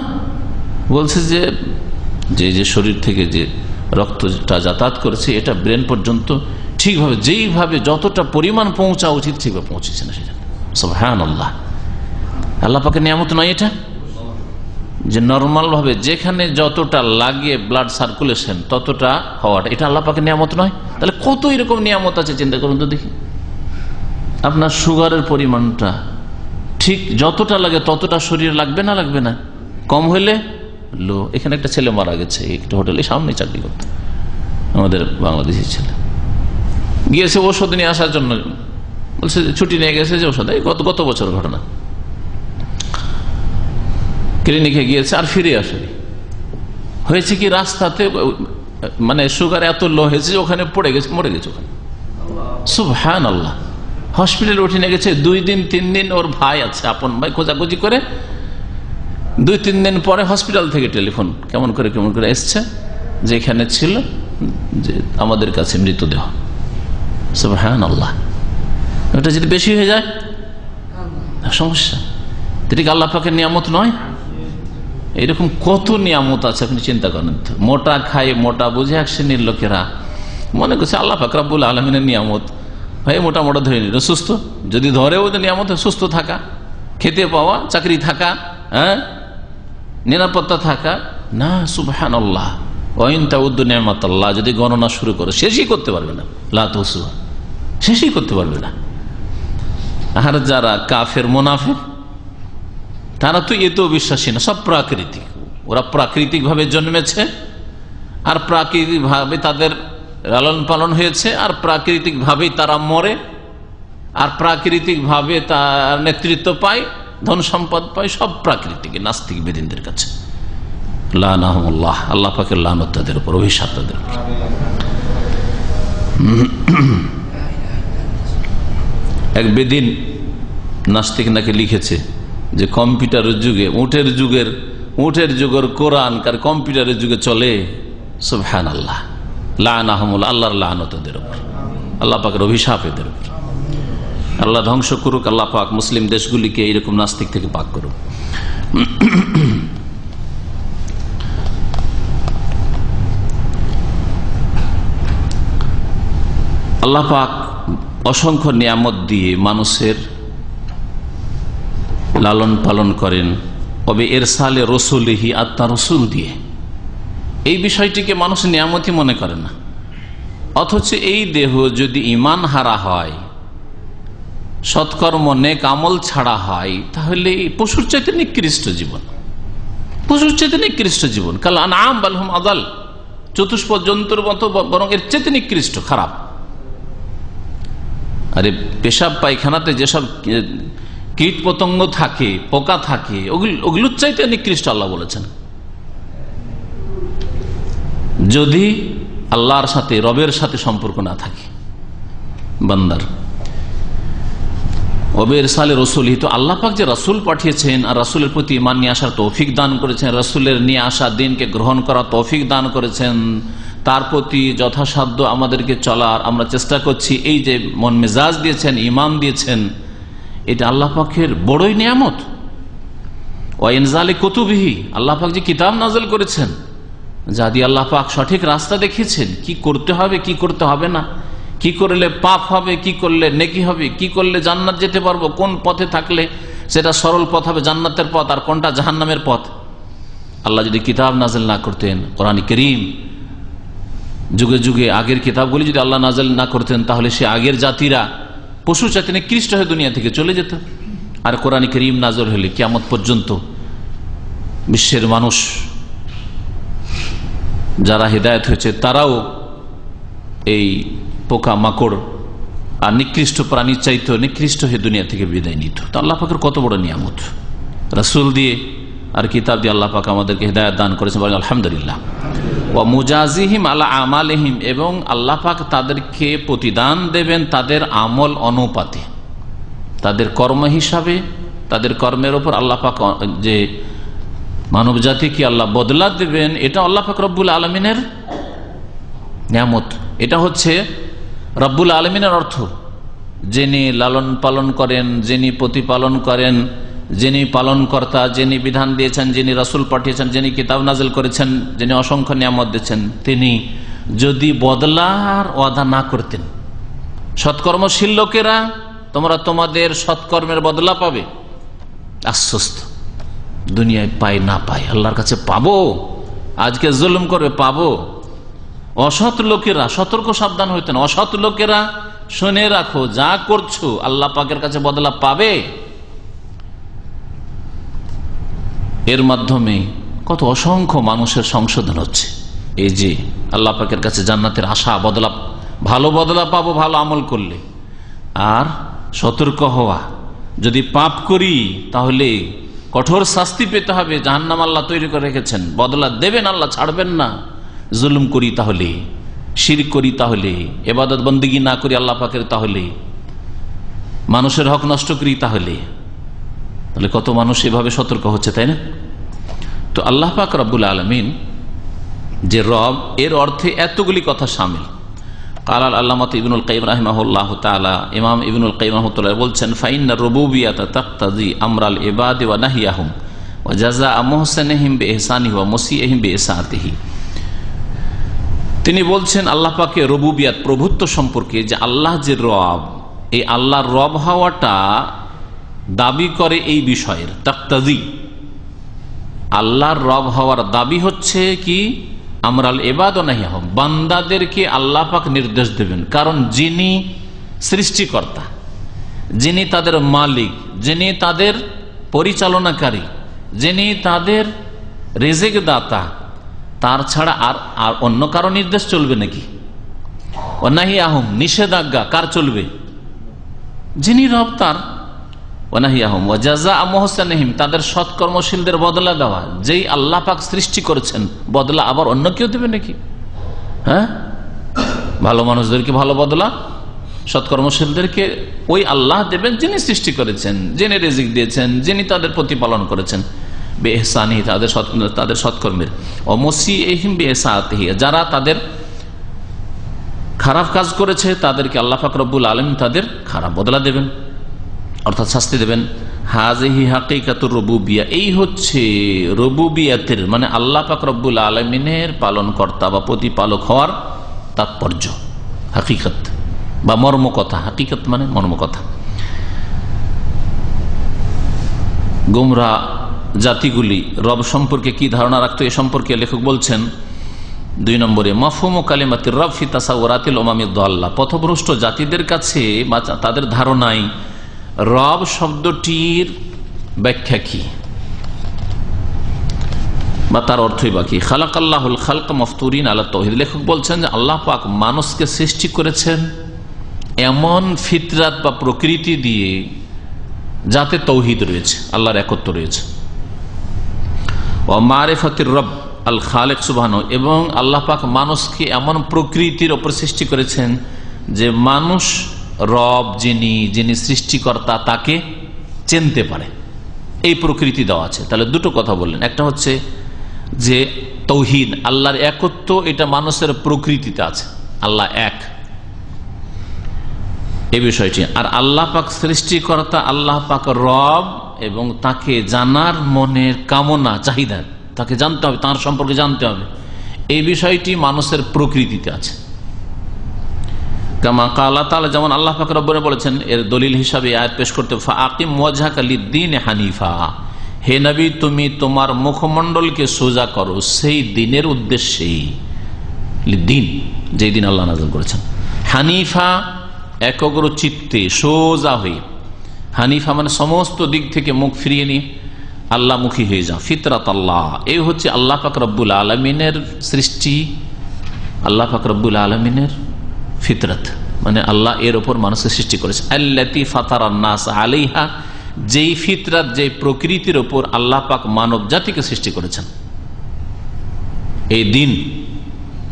বলছে যে যে শরীর থেকে যে রক্তটা যাতায়াত করেছে, এটা ব্রেন পর্যন্ত ঠিকভাবে, যেইভাবে যতটা পরিমাণ পৌঁছা উচিত ঠিকভাবে পৌঁছেছে না। সেটা সুবহানাল্লাহ। আল্লাহ পাকের নিয়ামত নয় এটা? যে নর্মাল ভাবে যেখানে যতটা লাগে ব্লাড সার্কুলেশন ততটা হওয়াটা, এটা আল্লাহ পাকের নিয়ামত নয়? তাহলে কত এরকম নিয়ামত আছে চিন্তা করুন তো দেখি। আপনার সুগারের পরিমাণটা ঠিক যতটা লাগে ততটা শরীরে লাগবে না? লাগবে না? কম হইলে লো। এখানে একটা ছেলে মারা গেছে, একটা হোটেলে সামনে চাকরি করতো, আমাদের বাংলাদেশি ছেলে, গিয়েছে ওষুধ নিয়ে আসার জন্য। বলছে ছুটি নিয়ে গেছে, যে ওষুধ গত বছর ঘটনা। ক্লিনিকে গিয়েছে আর ফিরে আসেনি। হয়েছে কি, রাস্তাতে মানে সুগার এত লো হয়েছে ওখানে পড়ে গেছে, মরে গেছে ওখানে। সুবহানাল্লাহ। হসপিটালে উঠে নিয়ে গেছে। 2 দিন 3 দিন ওর ভাই আছে, আপন ভাই, খোঁজাখুঁজি করে 2-3 দিন পরে হসপিটাল থেকে টেলিফোন কেমন করে এসছে যে এখানে ছিল, যে আমাদের কাছে মৃতদেহ। সুবহানাল্লাহ। ওটা যদি বেশি হয়ে যায় সমস্যা। এটা কি আল্লাহ পাকের নিয়ামত নয়? এরকম কত নিয়ামত আছে, আপনি চিন্তা করেন। মোটা খায়, মোটা বুঝে এক শ্রেণীর লোকেরা মনে করছে আল্লাহ পাক রব্বুল আলমিনের নিয়ামত, ভাই মোটা ধরে নিল। সুস্থ যদি ধরেও নিয়ামত, সুস্থ থাকা, খেতে পাওয়া, চাকরি থাকা, হ্যাঁ, নিরাপত্তা থাকা না। সুবহানাল্লাহ। ওয়াইন তাউদ্দু নিয়ামাতাল্লাহ, যদি গণনা শুরু করে শেষই করতে পারবে না। লা তুহসুহা, শেষই করতে পারবে না। আর যারা কাফের মুনাফিক, তারা তো এতেও বিশ্বাসী না, সব প্রাকৃতিক। ওরা প্রাকৃতিক ভাবে জন্মেছে, আর প্রাকৃতিক ভাবে তাদের লালন পালন হয়েছে, আর প্রাকৃতিক ভাবেই তারা মরে, আর প্রাকৃতিক ভাবে তার নেতৃত্ব পায়, ধন সম্পদ পায়, সব প্রাকৃতিক। নাস্তিক বেদিনদের কাছে লানাহুল্লাহ, আল্লাহ পাকের লানত তাদের উপর, অভিশাপ তাদের উপর। এক বেদিন নাস্তিক নাকি লিখেছে যে কম্পিউটারের যুগে, উটের যুগের কোরআন কার কম্পিউটারের যুগে চলে। সুবহানাল্লাহ। লানাহুমুল্লাহ, আল্লাহর লানত তাদের উপর, আল্লাহ পাকের অভিশাপ এদের উপর। আল্লাহ ধ্বংস করুক, আল্লাহ পাক মুসলিম দেশগুলিকে এইরকম নাস্তিক থেকে পাক করুক। আল্লাহ পাক অসংখ্য নিয়ামত দিয়ে মানুষের লালন পালন করেন। তবে এরসালে রসুলিহি, আত্মা রসুল দিয়ে এই বিষয়টিকে মানুষ নিয়ামতই মনে করে না। অথচ এই দেহ যদি ঈমান হারা হয়, সৎকর্ম নেক আমল ছাড়া হয়, তাহলে পশুর চাইতে নিকৃষ্ট জীবন, পশুর চাইতে নিকৃষ্ট জীবন। কাল আনআম বাল হুম আদাল, চতুষ্পদ জন্তুর মতো, বরং এর চাইতে নিকৃষ্ট, খারাপ। আরে পেশাব পায়খানাতে যেসব কীট পতঙ্গ থাকে, পোকা থাকে, ওগুলোর চাইতে নিকৃষ্ট আল্লাহ বলেছেন। যদি আল্লাহর সাথে, রবের সাথে সম্পর্ক না থাকে বান্দার। ওবের সালে রসুল, তো আল্লাহ পাক যে রাসূল পাঠিয়েছেন আর রাসূলের প্রতি ঈমান নিয়ে আসার তৌফিক দান করেছেন, রাসূলের নিয়ে আসা দিনকে গ্রহণ করার তৌফিক দান করেছেন, তার প্রতি যথাসাধ্য আমাদেরকে চলার আমরা চেষ্টা করছি, এই যে মন মেজাজ দিয়েছেন, ঈমান দিয়েছেন, এটা আল্লাহ পাকের বড়ই নিয়ামত। ওয়া ইনজালি কুতুবিহি, আল্লাহ পাক যে কিতাব নাযিল করেছেন, যা দিয়ে আল্লাহ পাক সঠিক রাস্তা দেখিয়েছেন, কি করতে হবে কি করতে হবে না, কি করলে পাপ হবে, কি করলে নেকি হবে, কি করলে জান্নাত যেতে পারবো, কোন পথে থাকলে সেটা সরল পথ হবে, জান্নাতের পথ, আর কোনটা জাহান্নামের পথ। আল্লাহ যদি কিতাব নাযিল না করতেন, কোরআন কারীম যুগে যুগে আগের কিতাবগুলি যদি আল্লাহ নাযিল না করতেন, তাহলে সে আগের জাতিরা পশু জাতি নিকৃষ্ট হয়ে দুনিয়া থেকে চলে যেত। আর কোরআন কারীম নাযিল হলে কিয়ামত পর্যন্ত বিশ্বের মানুষ যারা হিদায়াত হয়েছে তারাও এই পোকা মাকড় আর নিকৃষ্ট প্রাণীর চাইতে নিকৃষ্ট হয়ে দুনিয়া থেকে বিদায় নিত। তো আল্লাহ পাকের কত বড় নিয়ামত, রাসূল দিয়ে আর কিতাব দিয়ে আল্লাহ পাক আমাদেরকে হিদায়াত দান করেছেন, বলেন আলহামদুলিল্লাহ। ওয়া মুজাজিহিম আলা আমালিহিম, এবং আল্লাহ পাক তাদেরকে প্রতিদান দেবেন তাদের আমল অনুপাতে, তাদের কর্ম হিসাবে, তাদের কর্মের উপর আল্লাহ পাক যে মানব জাতিকে আল্লাহ বদলা দেবেন, এটা আল্লাহ পাক রব্বুল আলামিনের নিয়ামত। এটা হচ্ছে রব্বুল আলামিনের অর্থ, যিনি লালন পালন করেন, যিনি প্রতিপালন করেন, যিনি পালনকর্তা, যিনি বিধান দিয়েছেন, যিনি রাসূল পাঠিয়েছেন, যিনি কিতাব নাযিল করেছেন, যিনি অসংখ্য নিয়ামত দিয়েছেন, তিনি যদি বদলার ওয়াদা না করতেন, সৎকর্মশীল লোকেরা তোমরা তোমাদের সৎকর্মের বদলা পাবে, আশ্বস্ত, দুনিয়ায় পাই না পাই আল্লাহর কাছে পাবো, আজকে জুলুম করবে পাবো। অসৎ লোকেরা সতর্ক সাবধান হইতেন, অসৎ লোকেরা শুনে রাখো, যা করছো আল্লাহ পাকের কাছে বদলা পাবে। এর মাধ্যমে কত অসংখ্য মানুষের সংশোধন হচ্ছে। এই যে আল্লাহ পাকের কাছে জান্নাতের আশা, বদলা, ভালো বদলা পাবো ভালো আমল করলে, আর সতর্ক হওয়া, যদি পাপ করি তাহলে কঠোর শাস্তি পেতে হবে, জাহান্নাম আল্লাহ তৈরি করে রেখেছেন, বদলা দেবেন আল্লাহ, ছাড়বেন না। জুলুম করি তাহলে, শিরক করি তাহলে, ইবাদত বন্দেগী না করি আল্লাহ পাকের তাহলে, মানুষের হক নষ্ট করি তাহলে কত মানুষ এভাবে সতর্ক হচ্ছে, তাই না? তো আল্লাহ পাক রব্বুল আলামিন যে রব, এর অর্থে এতগুলি কথা শামিল। কাল আল্লামা ইবনুল কাইয়িম রাহিমাহুল্লাহ তাআলা, ইমাম ইবনুল কাইয়িম রাহমাতুল্লাহ বলছেন, ফাইন্না রুবুবিয়াতা তাকতাজি আমরাল ইবাদি ওয়া নাহিয়াহুম ওয়া জাযাআ মুহসিনিহিম বিইহসানিহি ওয়া মুসিইহিম বিইসাআতিহি। তিনি বলছেন আল্লাহ পাকের রুবুবিয়াত, প্রভুত্ব সম্পর্কে, যে আল্লাহ যে রব, এই আল্লাহর রব হওয়াটা দাবি করে এই বিষয়ের, তাকতাজি, আল্লাহর রব হওয়ার দাবি হচ্ছে কি, আমরাল ইবাদ ওয়া নাহিয়াহুম, বান্দাদেরকে আল্লাহ পাক নির্দেশ দেবেন। কারণ যিনি সৃষ্টিকর্তা, যিনি তাদের মালিক, যিনি তাদের পরিচালনাকারী, যিনি তাদের রিজিক দাতা, তার ছাড়া আর অন্য কারো নির্দেশ চলবে নাকি? ওয়া নাহিয়াহুম, নিষেধাজ্ঞা কার চলবে? যিনি রব তার। ওয়া নাহিয়াহুম ওয়া জাযাআ মুহসিনিহিম, তাদের সৎকর্মশীলদের বদলা দেওয়া, যেই আল্লাহ পাক সৃষ্টি করেছেন, বদলা আবার অন্য কেউ দেবে নাকি? হ্যাঁ, ভালো মানুষদেরকে ভালো বদলা, সৎকর্মশীলদেরকে ওই আল্লাহ দেবেন যিনি সৃষ্টি করেছেন, যিনি রিজিক দিয়েছেন, যিনি তাদের প্রতিপালন করেছেন, বিইহসানিহি, তাদের সৎকর্মের, ওয়া মুসিইহিম বিইসাআতিহি, যারা তাদের খারাপ কাজ করেছে তাদেরকে আল্লাহ পাক রব্বুল আলামিন তাদের খারাপ বদলা দেবেন, অর্থাৎ শাস্তি দেবেন। হাযিহি হাকিকাতুর রুবুবিয়া, এই হচ্ছে রুবুবিয়াতের মানে আল্লাহ পাক রব্বুল আলামিনের পালনকর্তা বা প্রতিপালক হওয়ার তাৎপর্য, হাকিকত বা মর্মকথা। হাকিকত মানে মর্মকথা। গোমরা জাতিগুলি রব সম্পর্কে কি ধারণা রাখতো, এ সম্পর্কে লেখক বলছেন 2 নম্বরে মাফহুম কালিমাতির রব ফি তাসাউরাতিল উমামিদ দাল্লাহ, পথভ্রষ্ট জাতিদের কাছে বা তাদের ধারণায় রব শব্দটির ব্যাখ্যা কি বা তার অর্থই বাকি। খালাকাল্লাহুল খালক মফতুরিন আলা তাওহীদ, লেখক বলছেন যে আল্লাহ পাক মানুষকে সৃষ্টি করেছেন এমন ফিতরাত বা প্রকৃতি দিয়ে যাতে তৌহিদ রয়েছে, আল্লাহর একত্ব রয়েছে। ওয়া মারিফাতির রব আল খালেক সুবহানাহু, এবং আল্লাহ পাক মানুষকে এমন প্রকৃতির ওপর সৃষ্টি করেছেন যে মানুষ রব যিনি সৃষ্টিকর্তা তাকে চিনতে পারে, এই প্রকৃতি দেওয়া আছে। তাহলে দুটো কথা বললেন, একটা হচ্ছে যে তৌহিদ আল্লাহর একত্ব এটা মানুষের প্রকৃতিতে আছে, আল্লাহ এক, এই বিষয়টি। আর আল্লাহ পাক সৃষ্টিকর্তা, আল্লাহ পাক রব, এবং তাকে জানার মনের কামনা চাহিদা, তাকে জানতে হবে, তার সম্পর্কে জানতে হবে, এই বিষয়টি মানুষের প্রকৃতিতে আছে। কামা কালা তাআলা, যেমন আল্লাহ পাক রব্বুনা বলেছেন, এর দলিল হিসাবে আয়াত পেশ করতে ফাআকিম ওয়াজহাকা লিদ্দীন হানিফা, হে নবী তুমি তোমার মুখমণ্ডলকে সোজা করো সেই দিনের উদ্দেশ্যেই, লিদ্দীন যেই দিন আল্লাহ নাযিল করেছেন, হানিফা একগ্র চিত্তে সোজা হয়ে, হানিফা মানে সমস্ত দিক থেকে মুখ ফিরিয়ে নিয়ে আল্লাহমুখী হয়ে যাও, ফিতরাত আল্লাহ, এই হচ্ছে আল্লাহ পাক রব্বুল আলামিনের সৃষ্টি, আল্লাহ পাক রব্বুল আলামিনের ফিতরত, মানে আল্লাহ এর ওপর মানুষের সৃষ্টি করেছে। আল্লাতী ফাতারান নাস আলাইহা, যেই ফিতরাত, যেই প্রকৃতির ওপর আল্লাহ পাক মানব জাতিকে সৃষ্টি করেছেন, এই দিন,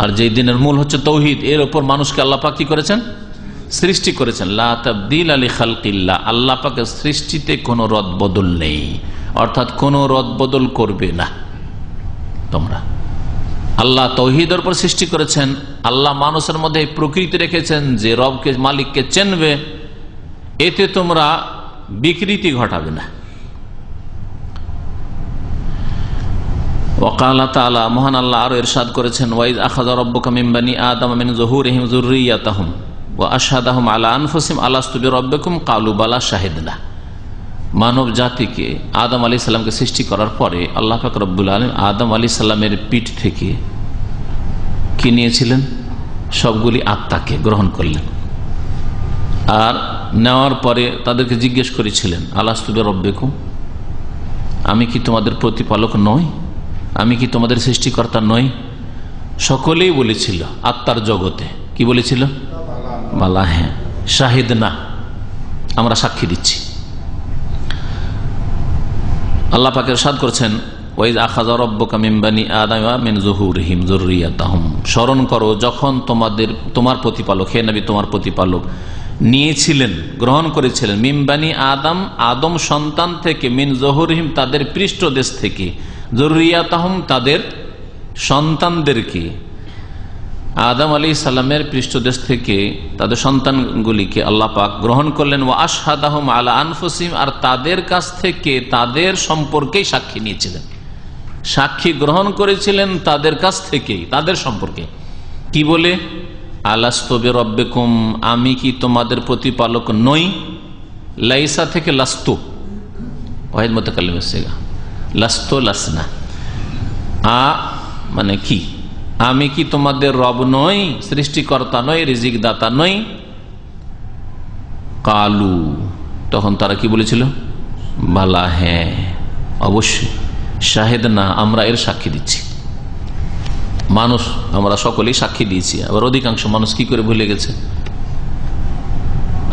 আর যেই দিনের মূল হচ্ছে তৌহিদ, এর ওপর মানুষকে আল্লাহ পাক কি করেছেন, সৃষ্টি করেছেন। লা তাবদীলা লিখালকিল্লাহ, আল্লাহ পাকের সৃষ্টিতে কোনো রদবদল নেই, অর্থাৎ কোনো রদবদল করবে না তোমরা। আল্লাহ তৌহিদের উপর সৃষ্টি করেছেন, আল্লাহ মানুষের মধ্যে প্রকৃতি রেখেছেন যে রবকে, মালিককে চেনবে, এতে তোমরা বিকৃতি ঘটাবে না। ওয়াকালা তাআলা, মহান আল্লাহ আরো ইরশাদ করেছেন, ওয়াইজ আখাযা রাব্বুকা মিন বানি আদম মিন যুহুরিহিম যুররিয়াতাহুম ওয়া আশহাদাহুম আলা আনফুসিহিম আলাস্তু বিরাব্বিকুম ক্বালু বালা শাহিদনা, মানব জাতিকে আদম আলাইহিস সালামকে সৃষ্টি করার পরে আল্লাহ পাক রব্বুল আলামিন আদম আলাইহিস সালামের পিঠ থেকে কি নিয়েছিলেন, সবগুলি আত্মাকে গ্রহণ করলেন, আর নেওয়ার পরে তাদেরকে জিজ্ঞেস করেছিলেন, আলাস্তু বিরাব্বিকুম, আমি কি তোমাদের প্রতিপালক নই, আমি কি তোমাদের সৃষ্টিকর্তা নই? সকলেই বলেছিল আত্মার জগতে, কি বলেছিল, বালা, হ্যাঁ, শাহিদ না, আমরা সাক্ষী দিচ্ছি। আল্লাহ পাক ইরশাদ করেছেন, ওয়াইজ আখাযা রাব্বুকা মিন বানি আদম মিন যুহুরিহিম যুররিয়াতাহুম, স্মরণ করো যখন তোমার প্রতিপালক, হে নবী তোমার প্রতিপালক নিয়েছিলেন, গ্রহণ করেছিলেন, মিন বানি আদম, আদম সন্তান থেকে, মিন যুহুরিহিম তাদের পৃষ্ঠদেশ থেকে, যুররিয়াতাহুম তাদের সন্তানদেরকে, আদম আলাইহিস সালামের পৃষ্ঠদেশ থেকে তাদের সন্তানগুলিকে আল্লাহ পাক গ্রহণ করলেন। ওয়া আশহাদাহুম আলা আনফুসিহিম, আর তাদের কাছ থেকে তাদের সম্পর্কেই সাক্ষী নিয়েছিলেন, সাক্ষী গ্রহণ করেছিলেন তাদের কাছ থেকেই, তাদের সম্পর্কে, কি বলে, আলাস্তু বিরাব্বিকুম, আমি কি তোমাদের প্রতিপালক নই। লাইসা থেকে লাস্তু, ওয়াহিদ মুতাকাল্লিমের সিগা, লাস্তু লাসনা, মানে কি, আমি কি তোমাদের রব নই, সৃষ্টিকর্তা নই, রিজিক দাতা নই। কালু, তখন তারা কি বলেছিল, বালা, হ্যাঁ অবশ্যই, শাহেদ না, আমরা এর সাক্ষী দিচ্ছি। মানুষ আমরা সকলেই সাক্ষী দিয়েছি, আবার অধিকাংশ মানুষ কি করে ভুলে গেছে,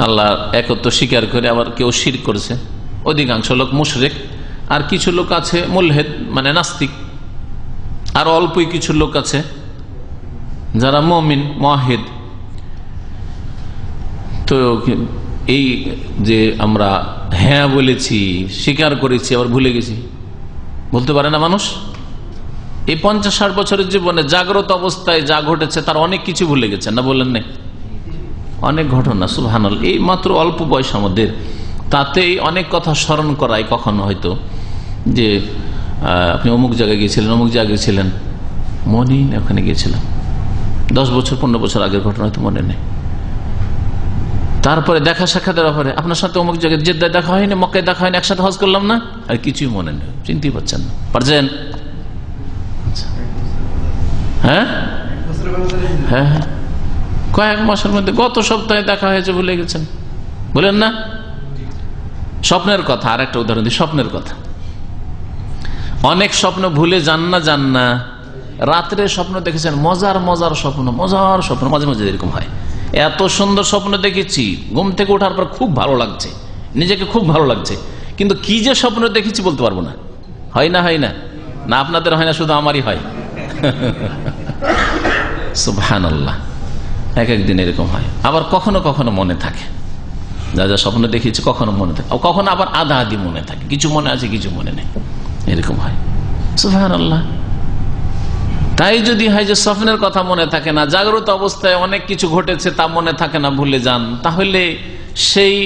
আল্লাহ একত্ব স্বীকার করে আবার কেউ শিরক করেছে, অধিকাংশ লোক মুশরিক, আর কিছু লোক আছে মুলহিদ মানে নাস্তিক, আর অল্পই কিছু লোক আছে যারা মুমিন মুওয়াহিদ। তো এই যে আমরা হ্যাঁ বলেছি, স্বীকার করেছি, আবার ভুলে গেছি, বলতে পারে না মানুষ। এই 50-60 বছরের জীবনে জাগ্রত অবস্থায় যা ঘটেছে তার অনেক কিছু ভুলে গেছে, না বললেন না, অনেক ঘটনা, সুবহানাল্লাহ, এই মাত্র অল্প বয়স আমাদের, তাতেই অনেক কথা স্মরণ করায়। কখনো হয়তো যে আপনি অমুক জায়গায় গিয়েছিলেন, অমুক জায়গায় ছিলেন, মনেই নেই ওখানে গিয়েছিলাম, 10 বছর 15 বছর আগের ঘটনা হয়তো মনে নেই। তারপরে দেখা সাক্ষাতের ব্যাপারে, আপনার সাথে অমুক জায়গায় জেদ্দায় দেখা হয়নি, মক্কায় দেখা হয়নি, একসাথে হজ করলাম না, আর কিছুই মনে নেই, চিনতেই পারছেন না, পারছেন, হ্যাঁ হ্যাঁ হ্যাঁ, কয়েক মাসের মধ্যে, গত সপ্তাহে দেখা হয়েছে, ভুলে গেছেন, বলেন না? স্বপ্নের কথা, আর একটা উদাহরণ দিই, স্বপ্নের কথা। অনেক স্বপ্ন ভুলে যান না, রাত্রে স্বপ্ন দেখেছেন, মজার মজার স্বপ্ন, মাঝে মাঝে এরকম হয়। এত সুন্দর স্বপ্ন দেখেছি, ঘুম থেকে ওঠার পর খুব ভালো লাগছে, নিজেকে খুব ভালো লাগছে, কিন্তু কি যে স্বপ্ন দেখেছি বলতে পারবো না। হয় না আপনাদের হয় না, শুধু আমারই হয়? সুবহানাল্লাহ, এক একদিন এরকম হয়। আবার কখনো কখনো মনে থাকে, যা যা স্বপ্ন দেখেছি কখনো মনে থাকে, কখনো আবার আধা আধি মনে থাকে, কিছু মনে আছে কিছু মনে নেই, এরকম হয়। সুবহানাল্লাহ। তাই যদি হয় যে স্বপ্নের কথা মনে থাকে না, জাগ্রত অবস্থায় অনেক কিছু ঘটেছে তা মনে থাকে না, ভুলে যান, তাহলে সেই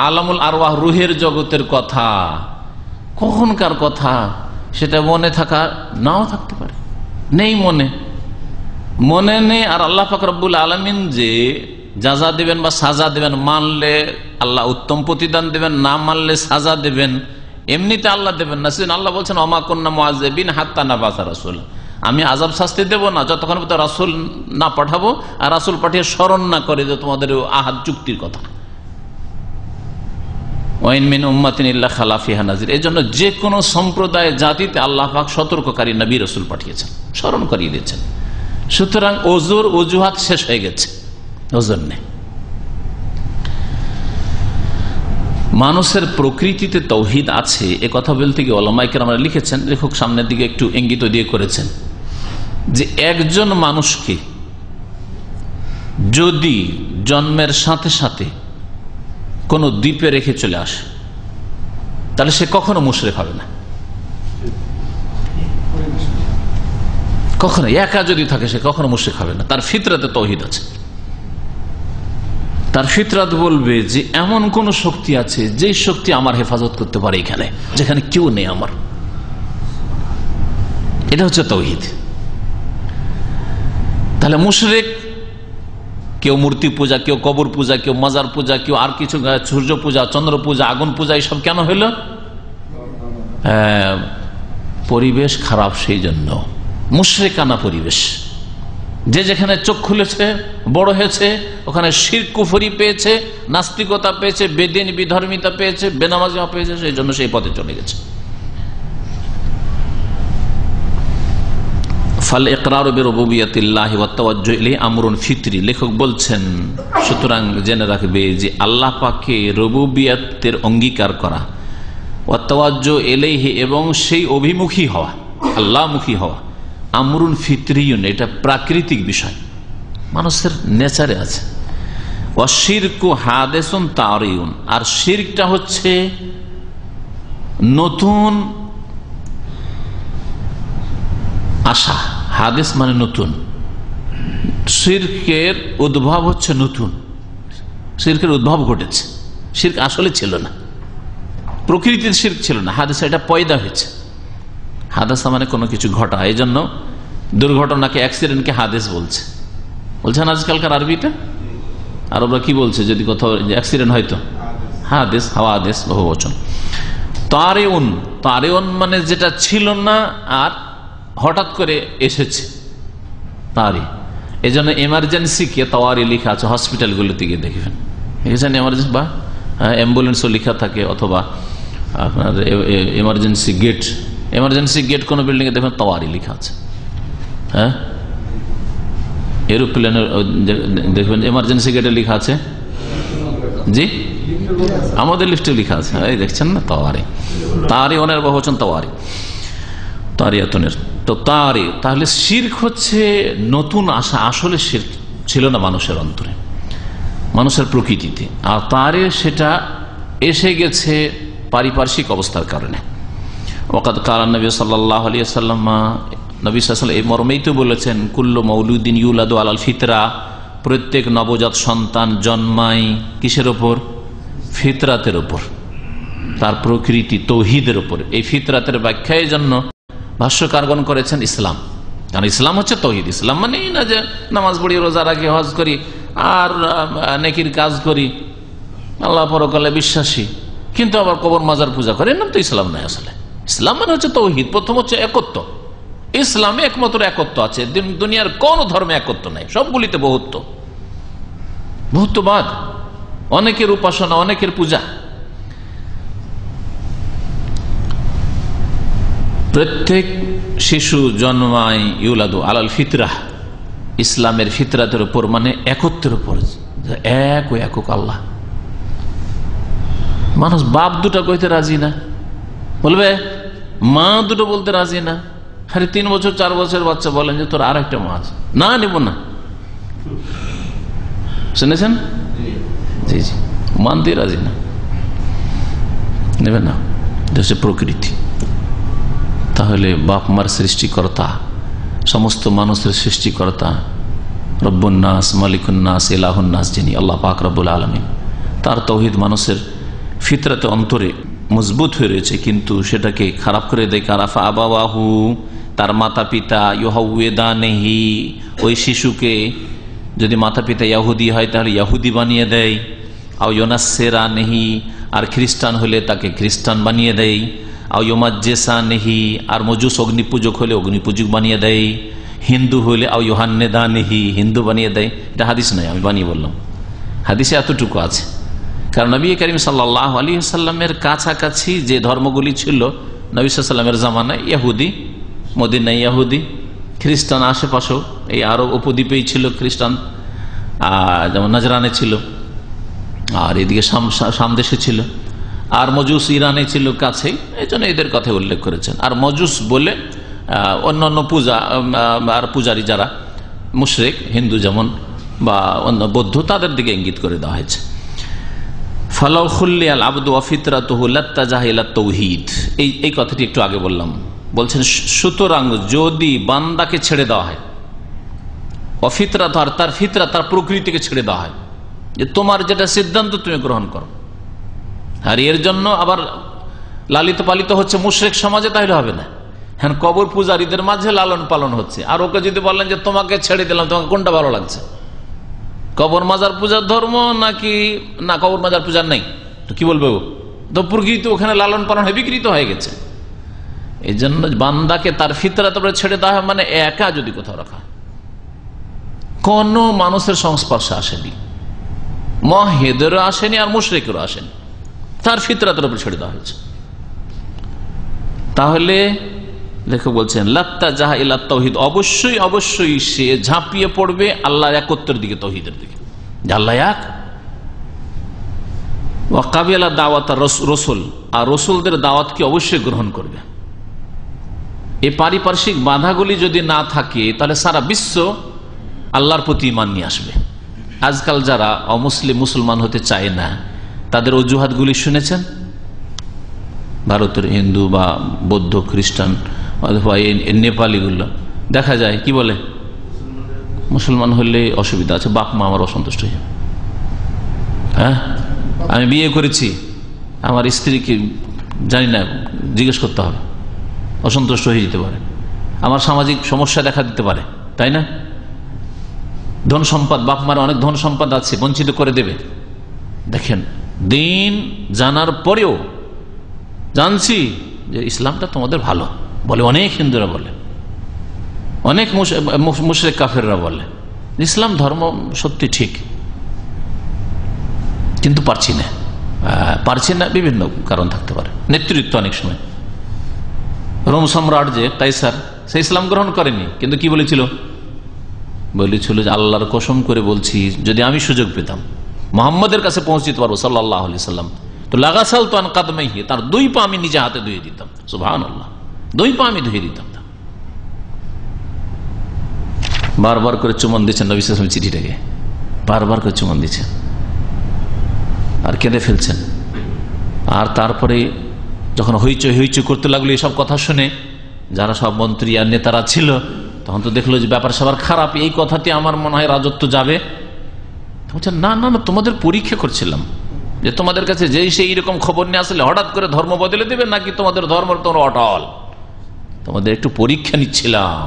আলামুল আরওয়াহ, রুহের জগতের কথা, কখনকার কথা, সেটা মনে থাকা নাও থাকতে পারে, নেই মনে নেই। আর আল্লাহ পাক রব্বুল আলামিন যে যাজা দেবেন বা সাজা দেবেন, মানলে আল্লাহ উত্তম প্রতিদান দেবেন, না মানলে সাজা দেবেন, এমনিতে আল্লাহ দেবেন না। সেদিন আল্লাহ বলছেন, ওমা কুন্না মুআযযিবিন হাত্তা নাবাসা রাসূলা, আমি আযাব শাস্তি দেব না যতক্ষণ পর্যন্ত রাসূল না পাঠাবো, আর রাসূল পাঠিয়ে স্মরণ না করে যে তোমাদের আহাদ চুক্তির কথা। ওয়াইন মিন উম্মাতিন ইল্লা খালা ফিহা নাযির, এই জন্য যে কোনো সম্প্রদায় জাতিতে আল্লাহ পাক সতর্ককারী নবী রাসূল পাঠিয়েছেন, স্মরণ করিয়ে দিয়েছেন। সুতরাং অজুহাত শেষ হয়ে গেছে, ওজর নেই। মানুষের প্রকৃতিতে তৌহিদ আছে, এ কথা বলতে গিয়ে ওলামায়ে কেরামরা লিখেছেন, লেখক সামনের দিকে একটু ইঙ্গিত দিয়ে করেছেন, যে একজন মানুষকে যদি জন্মের সাথে সাথে কোনো দ্বীপে রেখে চলে আসে, তাহলে সে কখনো মুশরিক হবে না। কখনো একা যদি থাকে, সে কখনো মুশরিক হবে না। তার ফিতরাতে তৌহিদ আছে। তার ফিতরাত বলবে যে এমন কোন শক্তি আছে যে শক্তি আমার হেফাজত করতে পারে এখানে, যেখানে কেউ নেই আমার। এটা হচ্ছে তৌহিদ। তাহলে মুশরিক, কেউ মূর্তি পূজা, কেউ কবর পূজা, কেউ মাজার পূজা, কেউ আর কিছু, সূর্য পূজা, চন্দ্র পূজা, আগুন পূজা, এইসব কেন হইল? পরিবেশ খারাপ, সেই জন্য মুশরিকানা পরিবেশ। যে যেখানে চোখ খুলেছে, বড় হয়েছে, ওখানে শিরক কুফরি পেয়েছে, নাস্তিকতা পেয়েছে, বেদিন বিধর্মিতা পেয়েছে, বেনামাজিয়া পেয়েছে, সেই জন্য সেই পথে চলে গেছে। ফাল ইকরারু বিরুবুবিয়াতিল্লাহি ওয়াত তাওয়াজ্জুহু ইলাইহি আমরুন ফিতরি। লেখক বলছেন, সুতরাং জেনে রাখবে যে আল্লাহ পাকে রুবুবিয়াতের অঙ্গীকার করা, ওয়াত তাওয়াজ্জুহু ইলাইহি, এবং সেই অভিমুখী হওয়া, আল্লাহমুখী হওয়া, আমরুন ফিতরিয়ুন, এটা প্রাকৃতিক বিষয়, মানুষের নেচারে আছে। ওয়াশিরকু হাদিসুন তারিউন, আর শিরকটা হচ্ছে নতুন আশা। হাদিস মানে নতুন, শিরকের উদ্ভব হচ্ছে নতুন, শিরকের উদ্ভব ঘটেছে। শিরক আসলে ছিল না, প্রকৃতির শিরক ছিল না, হাদিস এটা পয়দা হয়েছে। হাদিস মানে কোনো কিছু ঘটা, এই জন্য দুর্ঘটনাকে, অ্যাক্সিডেন্টকে হাদিস বলছেন আজকালকার আরবিটা। আরবরা কি বলছে যদি কোথাও অ্যাক্সিডেন্ট হয়তো? হাদিস, হাওয়াদিস, বহু বচন। তারিউন মানে যেটা ছিল না আর হঠাৎ করে এসেছে, তারি। এই জন্য এমার্জেন্সিকে তাওয়ারি লেখা আছে হসপিটালগুলোতে গিয়ে দেখবেন, দেখেছেন এমার্জেন্সি বা অ্যাম্বুলেন্সও লেখা থাকে, অথবা আপনার এমার্জেন্সি গেট কোনো বিল্ডিং এ দেখবেন তাওয়ারি লেখা আছে। হ্যাঁ, এরোপ্লেনের দেখবেন এমার্জেন্সি গেটে লেখা আছে, জি, আমাদের লিস্টে লেখা আছে, এই দেখছেন না, তারি অনের বহুবচন তাওয়ারি, তারিয়াতুনের। তো তারি, তাহলে শিরক হচ্ছে নতুন আশা, আসলে শিরক ছিল না মানুষের অন্তরে, মানুষের প্রকৃতিতে। আর তারে সেটা এসে গেছে পারিপার্শ্বিক অবস্থার কারণে। ওয়াকাদ কালা নবী সাল্লাল্লাহু আলাইহি ওয়াসাল্লাম, নবী সাল্লাল্লাহু আলাইহি ওয়াসাল্লাম এই মর্মেই তো বলেছেন, কুল্লু মাউলুদিন ইউলাদু আলাল ফিতরা, প্রত্যেক নবজাত সন্তান জন্মায় কিসের ওপর? ফিতরাতের ওপর, তার প্রকৃতি তৌহিদের উপর। এই ফিতরাতের ব্যাখ্যার জন্য ভাষ্যকারগণ করেছেন ইসলাম, কারণ ইসলাম হচ্ছে তৌহিদ। ইসলাম মানে না যে নামাজ পড়ি, রোজা রাখি, হজ করি, আর নেকির কাজ করি, আল্লাহ পরকালে বিশ্বাসী, কিন্তু আবার কবর মাজার পূজা করে, নাম তো ইসলাম নয়। আসলে ইসলাম মানে হচ্ছে তৌহিদ। প্রথম হচ্ছে একত্ব, ইসলামে একমাত্র একত্ব আছে, দুনিয়ার কোন ধর্মে একত্ব নাই, সবগুলিতে বহুত্ববাদ, অনেকের উপাসনা, অনেকের পূজা। প্রত্যেক শিশু জন্মায় ইউলাদু আলাল ফিতরাহ, ইসলামের ফিতরাতের উপর, মানে একত্রের উপর, এক ও একক আল্লাহ। মানুষ বাপ দুটো কইতে রাজি না, বলবে মা দুটো বলতে রাজি না। আরে 3 বছর 4 বছর বাচ্চা বলেন যে তোর আর একটা মা আছে, না নেব না, শুনেছেন? জি জি, মানতে রাজি না, নেবে না, দেশে প্রকৃতি। তাহলে বাপ মার সৃষ্টিকর্তা, সমস্ত মানুষের সৃষ্টিকর্তা, রব্বুন নাস, মালিকুন নাস, ইলাহুন নাস যিনি আল্লাহ পাক রব্বুল আলামিন, তার তাওহীদ মানুষের ফিতরাতে অন্তরে মজবুত হয়ে রয়েছে, কিন্তু সেটাকে খারাপ করে দেয় কারা? আবাওয়াহু, তার মাতা পিতা, ইউহাউয়েদানেহি, ওই শিশুকে যদি মাতা পিতা ইয়াহুদি হয় তাহলে ইয়াহুদি বানিয়ে দেয়, আও ইউনাসসিরানেহি, আর খ্রিস্টান হলে তাকে খ্রিস্টান বানিয়ে দেয়, আও ইউমাজ্জিসানেহি, আর মজুস অগ্নিপূজক হলে অগ্নিপূজক বানিয়ে দেয়, হিন্দু হলে আও ইউহান্নেদানেহি, হিন্দু বানিয়ে দেয়। এটা হাদিস নয়, আমি বানিয়ে বললাম, হাদিসে এতটুকু আছে। কারণ নবী করিম সাল্লাল্লাহু আলাইহি ওয়াসাল্লামের কাছাকাছি যে ধর্মগুলি ছিল নবী সাল্লাল্লাহু আলাইহি ওয়াসাল্লামের জামানায়, ইহুদি, মদিনায় ইহুদি, খ্রিস্টান আশেপাশেও এই আরব উপদ্বীপেই ছিল খ্রিস্টান, যেমন নাজরানে ছিল, আর এদিকে সামদেশে ছিল, আর মজুস ইরানে ছিল কাছেই, এই জন্য এদের কথা উল্লেখ করেছেন। আর মজুস বলে অন্যান্য পূজা আর পূজারী যারা মুশরিক, হিন্দু যেমন বা অন্য বৌদ্ধ, তাদের দিকে ইঙ্গিত করে দেওয়া হয়েছে। ফালাউ খুল্লিয়াল আবদু ওয়া ফিতরাতুহু লাত্তাজাহা ইলা তাওহীদ, এই কথাটি একটু আগে বললাম। বলছেন সুতরাং যদি বান্দাকে ছেড়ে দেওয়া হয়, অফিতরাত, আর তার ফিতরা, তার প্রকৃতিকে ছেড়ে দেওয়া হয়, যে তোমার যেটা সিদ্ধান্ত তুমি গ্রহণ করো, আর এর জন্য আবার লালিত পালিত হচ্ছে মুশরিক সমাজে, তাহলে হবে না। হ্যাঁ, কবর পূজারীদের মাঝে লালন পালন হচ্ছে, আর ওকে যদি বলেন যে তোমাকে ছেড়ে দিলাম, তোমাকে কোনটা ভালো লাগছে, কবর মাজার পূজার ধর্ম নাকি না কবর মাজার পূজার নেই, তো কি বলবে ও? তো প্রকৃতি ওখানে লালন পালন হয়ে বিকৃত হয়ে গেছে। এই জন্য বান্দাকে তার ফিতরাত ছেড়ে দেওয়া হয়, মানে একা যদি কোথাও রাখা, কোন মানুষের সংস্পর্শে আসেনি, মুহিদেরও আসেনি আর মুশরিকেরও আসেনি, তার ফিতরাতের উপর ছেড়ে দেওয়া হয়েছে। তাহলে লেখক বলছেন লাত্তাজাহা ইলা তাওহীদ, অবশ্যই অবশ্যই সে ঝাঁপিয়ে পড়বে আল্লাহর একত্বের দিকে, তাওহীদের দিকে, যে আল্লাহ এক। ওয়া কাবিলা দাওয়াত রাসূল, আর রাসূলদের দাওয়াতকে অবশ্যই গ্রহণ করবে। এই পারিপার্শ্বিক বাধাগুলি যদি না থাকে তাহলে সারা বিশ্ব আল্লাহর প্রতি ঈমান নিয়ে আসবে। আজকাল যারা অমুসলিম মুসলমান হতে চায় না, তাদের অজুহাতগুলি শুনেছেন? ভারতের হিন্দু বা বৌদ্ধ, খ্রিস্টান অথবা নেপালিগুলো দেখা যায় কি বলে, মুসলমান হলে অসুবিধা আছে, বাপ মা আমার অসন্তুষ্ট হয়ে যাবে। হ্যাঁ, আমি বিয়ে করেছি, আমার স্ত্রীকে জানি না, জিজ্ঞেস করতে হবে, অসন্তুষ্ট হয়ে যেতে পারে, আমার সামাজিক সমস্যা দেখা দিতে পারে, তাই না? ধন সম্পদ, বাপ মার অনেক ধন সম্পদ আছে, বঞ্চিত করে দেবে। দেখেন, দিন জানার পরেও জানছি যে ইসলামটা তোমাদের ভালো বলে, অনেক হিন্দুরা বলে, অনেক মুশরিক কাফেররা বলে ইসলাম ধর্ম সত্যি ঠিক, কিন্তু পারছি না, বিভিন্ন কারণ থাকতে পারে, নেতৃত্ব অনেক সময়। রোম সম্রাট যে কাইসার, সে ইসলাম গ্রহণ করেনি, কিন্তু কি বলেছিল যে আল্লাহর কসম করে বলছি, যদি আমি সুযোগ পেতাম মুহাম্মদের কাছে পৌঁছতে পারবো সাল্লাল্লাহু আলাইহি সাল্লাম, তো লাগাসাল তো আনকাদমাইহি, তার 2 পা আমি নিজে হাতে ধুয়ে দিতাম। সুবহানাল্লাহ, 2 পা আমি ধুয়ে দিতাম। বারবার করে চুমন দিচ্ছেন নবী সাল্লাল্লাহু আলাইহি ওয়াসাল্লাম, চিঠিটাকে বারবার করে চুমন দিচ্ছেন আর কেঁদে ফেলছেন। আর তারপরে যখন হইচই করতে লাগলো এসব কথা শুনে, যারা সব মন্ত্রী আর নেতারা ছিল, তখন তো দেখলো যে ব্যাপার সবার খারাপ, এই কথাটি আমার মনে হয় রাজত্ব যাবে। বলছেন না, তোমাদের পরীক্ষা করছিলাম, যে তোমাদের কাছে যেই সেই এইরকম খবর নিয়ে আসলে হঠাৎ করে ধর্ম বদলে দেবে নাকি তোমাদের ধর্ম তোমরা অটল, তোমাদের একটু পরীক্ষা নিচ্ছিলাম,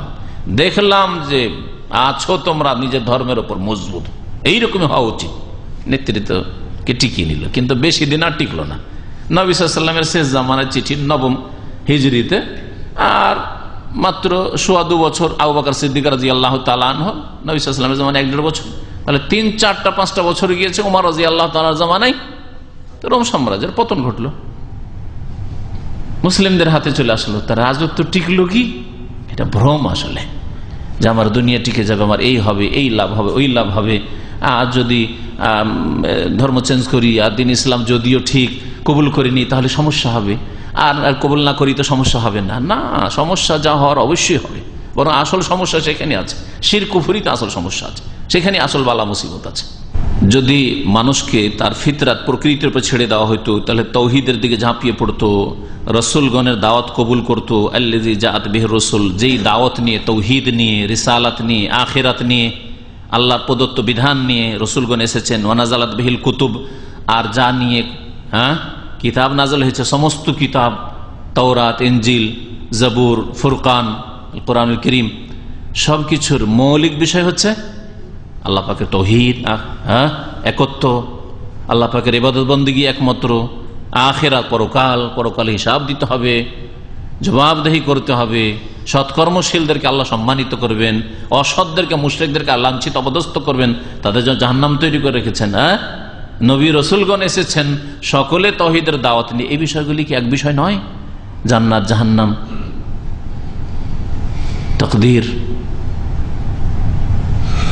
দেখলাম যে আছো তোমরা নিজের ধর্মের উপর মজবুত, এইরকমই হওয়া উচিত। নেতৃত্বকে টিকিয়ে নিল, কিন্তু বেশি দিন আর টিকলো না। নবী সাল্লাল্লাহু আলাইহি ওয়াসাল্লামের শেষ জামানার চিঠি 9ম হিজরিতে, আর মাত্র 2.25 বছর, আবু বকর সিদ্দিক রাদিয়াল্লাহু তাআলা আনহু নবী সাল্লাল্লাহু আলাইহি ওয়াসাল্লামের জামানায় 1.5 বছর, তাহলে 3, 4, 5টা বছর গিয়েছে ওমর রাদিয়াল্লাহু তাআলার জামানায়, তো রোম সাম্রাজ্যের পতন ঘটলো, মুসলিমদের হাতে চলে আসলো। তার রাজত্ব টিকলো কি? এটা ভ্রম আসলে, যে আমার দুনিয়া টিকে যাবে, আমার এই হবে, এই লাভ হবে, ওই লাভ হবে, আর যদি ধর্ম চেঞ্জ করি আর দিন ইসলাম যদিও ঠিক কবুল করিনি তাহলে সমস্যা হবে, আর কবুল না করি তো সমস্যা হবে না। না, সমস্যা যা হওয়ার অবশ্যই হবে, বরং আসল সমস্যা সেখানে আছে, শিরক কুফরিতে আসল সমস্যা আছে, সেখানে আসল বালা মুসিবত আছে। যদি মানুষকে তার ফিতরাত প্রকৃতির উপর ছেড়ে দেওয়া হইতো তাহলে তৌহিদের দিকে ঝাঁপিয়ে পড়তো, রসুলগণের দাওয়াত কবুল করতো, আল্লাযী জাআত বিহির রাসূল, যেই দাওয়াত নিয়ে, তৌহিদ নিয়ে, রিসালাত নিয়ে, আখিরাত নিয়ে, আল্লাহর প্রদত্ত বিধান নিয়ে রসুলগণ এসেছেন, ওয়ানাজালাত বিহিল কুতুব, আর যা নিয়ে কিতাব নাজল হয়েছে, সমস্ত কিতাব, তাওরাত, ইনজিল, জবুর, ফুরকান, কোরআনুল কারীম, সবকিছুর মৌলিক বিষয় হচ্ছে আল্লাহ পাকের তৌহিদ, একত্ব, আল্লাহ পাকের ইবাদত বন্দেগী একমাত্র, আখিরাত, পরকাল হিসাব দিতে হবে, জবাবদেহি করতে হবে, সৎকর্মশীলদেরকে আল্লাহ সম্মানিত করবেন, অসৎদেরকে, মুশরিকদেরকে লাঞ্ছিত অপদস্থ করবেন, তাদের জন্য জাহান্নাম তৈরি করে রেখেছেন। নবী রসুলগণ এসেছেন সকলে তৌহিদের দাওয়াত নিয়ে, এই বিষয়গুলি কি এক বিষয় নয়? জান্নাত, জাহান্নাম, তাকদীর,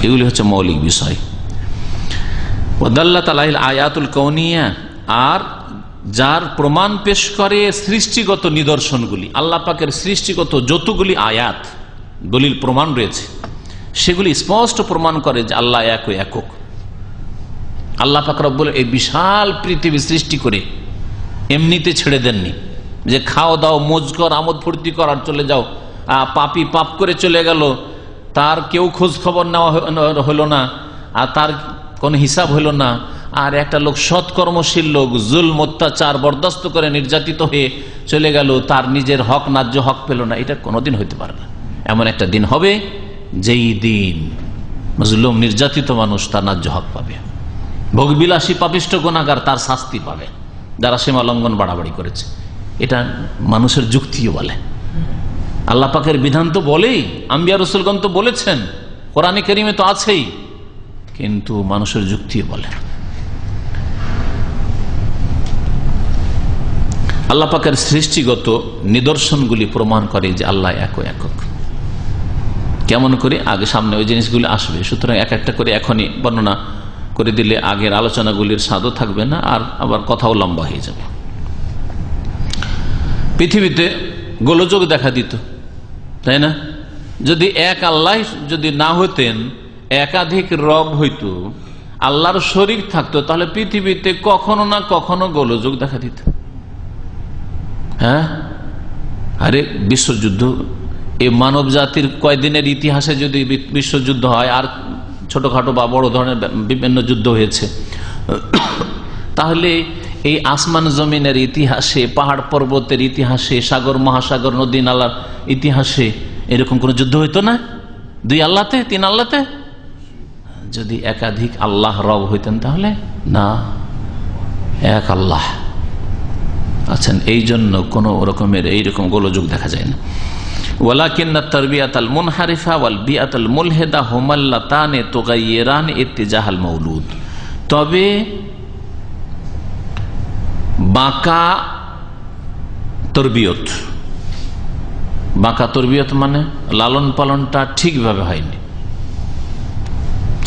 এগুলি হচ্ছে মৌলিক বিষয়। ওয়াদাল্লাত আলাইহিল আয়াতুল কাউনিয়া, আর যার প্রমাণ পেশ করে সৃষ্টিগত নিদর্শনগুলি, আল্লাহ পাকের সৃষ্টিগত যতগুলি আয়াত দলিল প্রমাণ রয়েছে সেগুলি স্পষ্ট প্রমাণ করে যে আল্লাহ একক। আল্লাহ পাক রব্বুল এই বিশাল পৃথিবী সৃষ্টি করে এমনিতে ছেড়ে দেননি যে খাও দাও মौज কর আমোদ ফুর্তি কর আর চলে যাও, পাপী পাপ করে চলে গেল, তার কেউ খোঁজ খবর নেওয়া হলো না, আর তার কোনো হিসাব হলো না, আর একটা লোক সৎকর্মশীল লোক জুলম অত্যাচার বরদাস্ত করে নির্যাতিত হয়ে চলে গেল, তার নিজের হক ন্যায্য হক পেল না, এটা কোনোদিন হইতে পারে না। এমন একটা দিন হবে যেই দিন মজলুম নির্যাতিত মানুষ তার ন্যায্য হক পাবে, ভোগবিলাসী পাপিষ্ঠ গুনাহগার তার শাস্তি পাবে, যারা সীমা লঙ্ঘন বাড়াবাড়ি করেছে। এটা মানুষের যুক্তিও বলে, আল্লাহ পাকের বিধান তো বলেই, আম্বিয়া রসুলগণ তো বলেছেন, কোরআনে কারীমে তো আছেই, কিন্তু মানুষের যুক্তিও বলে। আল্লাহ পাকের সৃষ্টিগত নিদর্শনগুলি প্রমাণ করে যে আল্লাহ একক। কেমন করে? আগে সামনে ওই জিনিসগুলি আসবে, সুতরাং এক একটা করে এখনই বর্ণনা করে দিলে আগের আলোচনাগুলির স্বাদও থাকবে না, আর আবার কথাও লম্বা হয়ে যাবে। পৃথিবীতে গোলযোগ দেখা দিত, তাই না? যদি এক আল্লাহ যদি না হতেন, একাধিক রব হইতো, আল্লাহর শরীক থাকতো, তাহলে পৃথিবীতে কখনো না কখনো গোলযোগ দেখা দিত। আরে বিশ্বযুদ্ধ, এই মানব জাতির কয়দিনের ইতিহাসে যদি বিশ্বযুদ্ধ হয়, আর ছোটখাটো বা বড় ধরনের বিভিন্ন যুদ্ধ হয়েছে, তাহলে এই আসমান জমিনের ইতিহাসে, পাহাড় পর্বতের ইতিহাসে, সাগর মহাসাগর নদী নালার ইতিহাসে এরকম কোন যুদ্ধ হইতো না? 2 আল্লাহতে, 3 আল্লাহতে? যদি একাধিক আল্লাহ রব হইতেন তাহলে না, এক আল্লাহ আছেন, এই জন্য কোন রকমের এইরকম গোলযোগ দেখা যায় না। ওয়ালাকিন্না তারবিয়াতাল মুনহারিফা ওয়াল বিআতাল মুলহিদা হুমাল্লাতানে তুগাইয়িরান ইত্তিজাহাল মাউলুদ, তবে বাঁকা তরবিয়ত, বাঁকা তরবিয়ত মানে লালন পালনটা ঠিকভাবে হয়নি,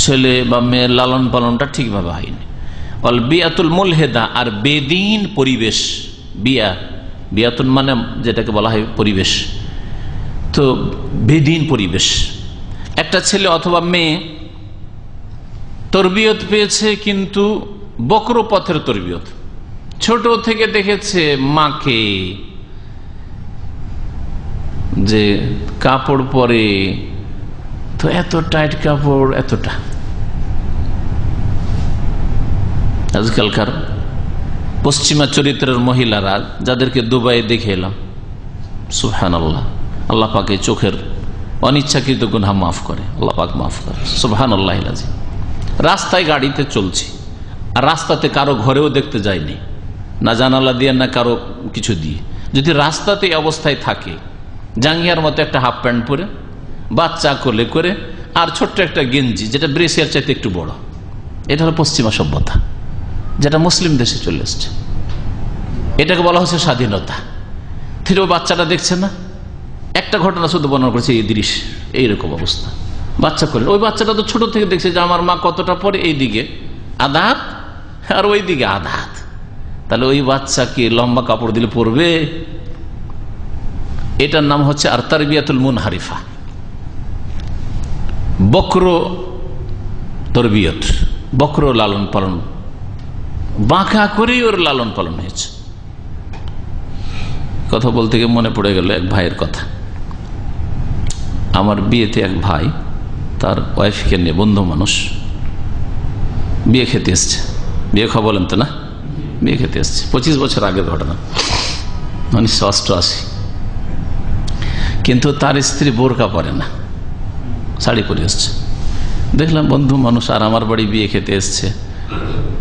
ছেলে বা মেয়ের লালন পালনটা ঠিকভাবে হয়নি। অল বিয়াতুল মুলহিদা, আর বেদিন পরিবেশ, বিয়াতুন মানে যেটাকে বলা হয় পরিবেশ, তো বেদিন পরিবেশ। একটা ছেলে অথবা মেয়ে তরবিয়ত পেয়েছে কিন্তু বক্র পথের তরবিয়ত, ছোট থেকে দেখেছে মাকে যে কাপড় পরে, তো এত টাইট কাপড়, এতটা। আজকালকার পশ্চিমা চরিত্রের মহিলারা যাদেরকে দুবাই দেখে এলাম, সুবহানাল্লাহ, আল্লাহ পাক এই চোখের অনিচ্ছাকৃত গুনাহ মাফ করে, আল্লাহ পাক মাফ করে, সুবহানাল্লাহ। রাস্তায় গাড়িতে চলছি, আর রাস্তাতে কারো ঘরেও দেখতে যায়নি, না জানালা দিয়ে না কারো কিছু দিয়ে, যদি রাস্তাতে অবস্থায় থাকে জাঙ্গিয়ার মতো একটা হাফ প্যান্ট পরে, বাচ্চা কোলে করে, আর ছোট্ট একটা গেঞ্জি যেটা ব্রেসিয়ার চাইতে একটু বড়। এটা হলো পশ্চিমা সভ্যতা, যেটা মুসলিম দেশে চলে এসছে। এটাকে বলা হচ্ছে স্বাধীনতা। ঠিক ওই বাচ্চাটা দেখছে না, একটা ঘটনা শুধু বর্ণনা করেছে, এই দৃশ্য এইরকম অবস্থা, বাচ্চা করে। ওই বাচ্চাটা তো ছোট থেকে দেখছে যে আমার মা কতটা পরে এইদিকে আধা হাত আর ওই দিকে আধা হাত, তাহলে ওই বাচ্চাকে লম্বা কাপড় দিলে পরবে? এটার নাম হচ্ছে আর তারবিয়াতুল মুনহারিফা, বক্র তরবিয়ত, বক্র লালন পালন, বাঁকা করেই ওর লালন পালন হয়েছে। কথা বলতে গিয়ে মনে পড়ে গেল এক ভাইয়ের কথা। আমার বিয়েতে এক ভাই তার ওয়াইফকে নিয়ে, বন্ধু মানুষ, বিয়ে খেতে এসছে। বিয়ে খাওয়া বলেন তো না, বিয়ে খেতে এসছে, 25 বছর আগের ঘটনা, 1988। কিন্তু তার স্ত্রী বোরকা পরে না, শাড়ি পরে এসছে। দেখলাম বন্ধু মানুষ আর আমার বাড়ি বিয়ে খেতে এসছে,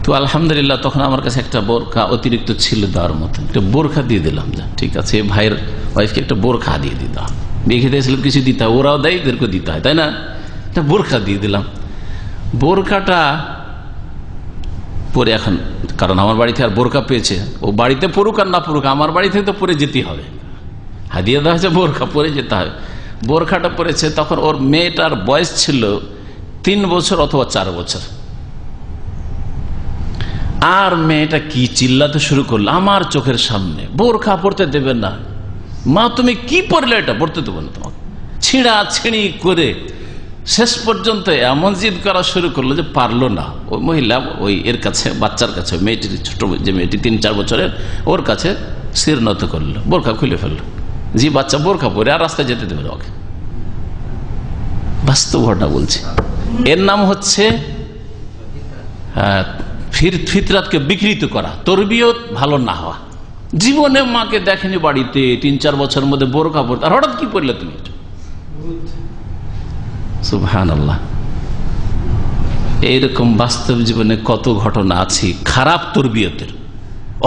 তো আলহামদুলিল্লাহ তখন আমার কাছে একটা বোরকা অতিরিক্ত ছিল দেওয়ার মতো, একটা বোরখা দিয়ে দিলাম। যা ঠিক আছে, ভাইয়ের ওয়াইফকে একটা বোরখা দিয়ে দিতাম, বিয়ে খেতে এসলে কিছু দিতে হয়, ওরাও দেয়, এদেরকে দিতে হয়, তাই না? একটা বোরখা দিয়ে দিলাম। বোরখাটা পরে এখন, কারণ আমার বাড়িতে আর বোরখা পেয়েছে, ও বাড়িতে পড়ুক আর না পড়ুক, আমার বাড়ি থেকে তো পরে যেতেই হবে, হাদিয়া দেওয়া হয়েছে, বোরখা পরে যেতে হবে। বোরখাটা পরেছে, তখন ওর মেয়েটার বয়স ছিল 3 বছর অথবা 4 বছর। আর মেয়েটা কি চিল্লাতে শুরু করলো আমার চোখের সামনে, বোরখা পড়তে দেবে না মা, তুমি কি পরলে, এটা পড়তে দেবো না তোমাকে, ছিঁড়া ছিঁড়ি করে শেষ পর্যন্ত এমন জিদ করা শুরু করলো যে পারলো না। ওই মহিলা ওই এর কাছে, বাচ্চার কাছে, মেয়েটির ছোট যে মেয়েটি 3-4 বছরের, ওর কাছে শির নত করলো, বোরখা খুলে ফেললো। জি বাচ্চা বোরখা পরে আর রাস্তায় যেতে দেবে না ওকে। বাস্তব ঘটনা বলছি। এর নাম হচ্ছে ফিতরাতকে বিকৃত করা, তরবিয়ত ভালো না হওয়া। জীবনে মাকে দেখেনি বাড়িতে, 3-4 বছরের মধ্যে বোরখা পরতে, আর হঠাৎ কি পড়লে তুমি? সুবহানাল্লাহ। এইরকম বাস্তব জীবনে কত ঘটনা আছে খারাপ তরবিয়তের,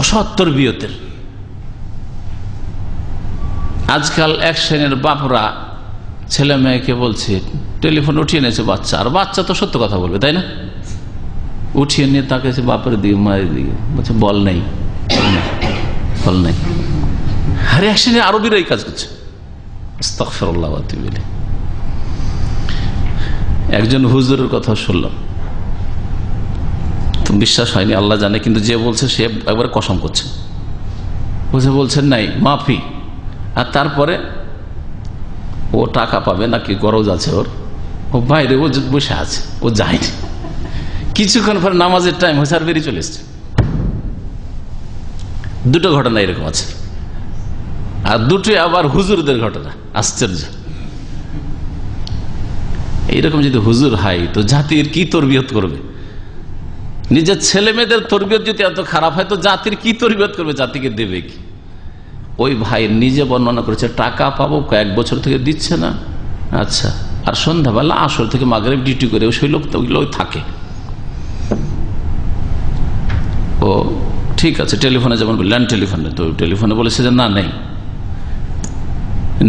অসৎ তরবিয়তের। আজকাল এক শ্রেণীর বাপরা ছেলে মেয়েকে বলছে, টেলিফোন উঠিয়ে নিয়েছে বাচ্চা, আর বাচ্চা তো সত্য কথা বলবে, তাই না? উঠিয়ে নিয়ে তাকে বাপের দিকে, মায়ের দিকে বলছে বল নেই, বল নেই। আরে এক শ্রেণীর আরবিরা এই কাজ করছে। আস্তাগফিরুল্লাহ ওয়া আতুবু ইলাইহি। একজন হুজুরের কথা শুনলাম, তো বিশ্বাস হয়নি, আল্লাহ জানে, কিন্তু যে বলছে সে একবারে কসম করছে, বলছেন নাই মাফি। আর তারপরে ও টাকা পাবে নাকি গরজ আছে ওর, ও বাইরে ও বসে আছে, ও যায়নি। কিছুক্ষণ পরে নামাজের টাইম হয়েছে আর বেরিয়ে চলে এসছে। 2টো ঘটনা এরকম আছে, আর 2টোই আবার হুজুরদের ঘটনা। আশ্চর্য। এইরকম যদি হুজুর হয় তো জাতির কি তরবিয়ত করবে? নিজের ছেলে মেয়েদের তরবিয়ত যদি এত খারাপ হয় তো জাতির কি তরবিয়ত করবে, জাতিকে দেবে কি? ওই ভাই নিজে বর্ণনা করেছে, টাকা পাবো কয়েক বছর থেকে দিচ্ছে না, আচ্ছা, আর সন্ধ্যাবেলা আসর থেকে মাগরিব ডিউটি করে সেই লোক থাকে। ও ঠিক আছে, টেলিফোনে যেমন ল্যান্ড টেলিফোনে, তো টেলিফোনে বলেছে যে না নেই,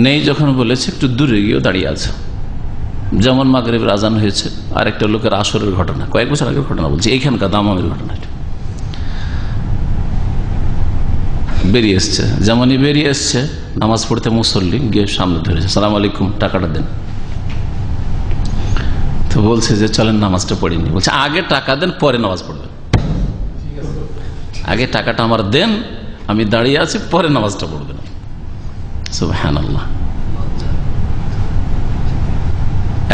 নেই যখন বলেছে একটু দূরে গিয়েও দাঁড়িয়ে আছে। যেমন মাগরিবের আজান হয়েছে, আর একটা লোকের আসরের ঘটনা, কয়েক বছর আগের ঘটনা বলছি, এইখানকার দামামের ঘটনা, বেরিয়ে এসছে। যেমনই বেরিয়ে এসছে, নামাজ পড়তে মুসল্লি গিয়ে সামনে ধরেছে, সালাম আলাইকুম, টাকাটা দেন। তো বলছে যে চলেন নামাজটা পড়িনি। বলছে আগে টাকা দেন, পরে নামাজ পড়বেন। আগে টাকাটা আমার দেন, আমি দাঁড়িয়ে আছি, পরে নামাজটা পড়বেন। সুবহানাল্লাহ।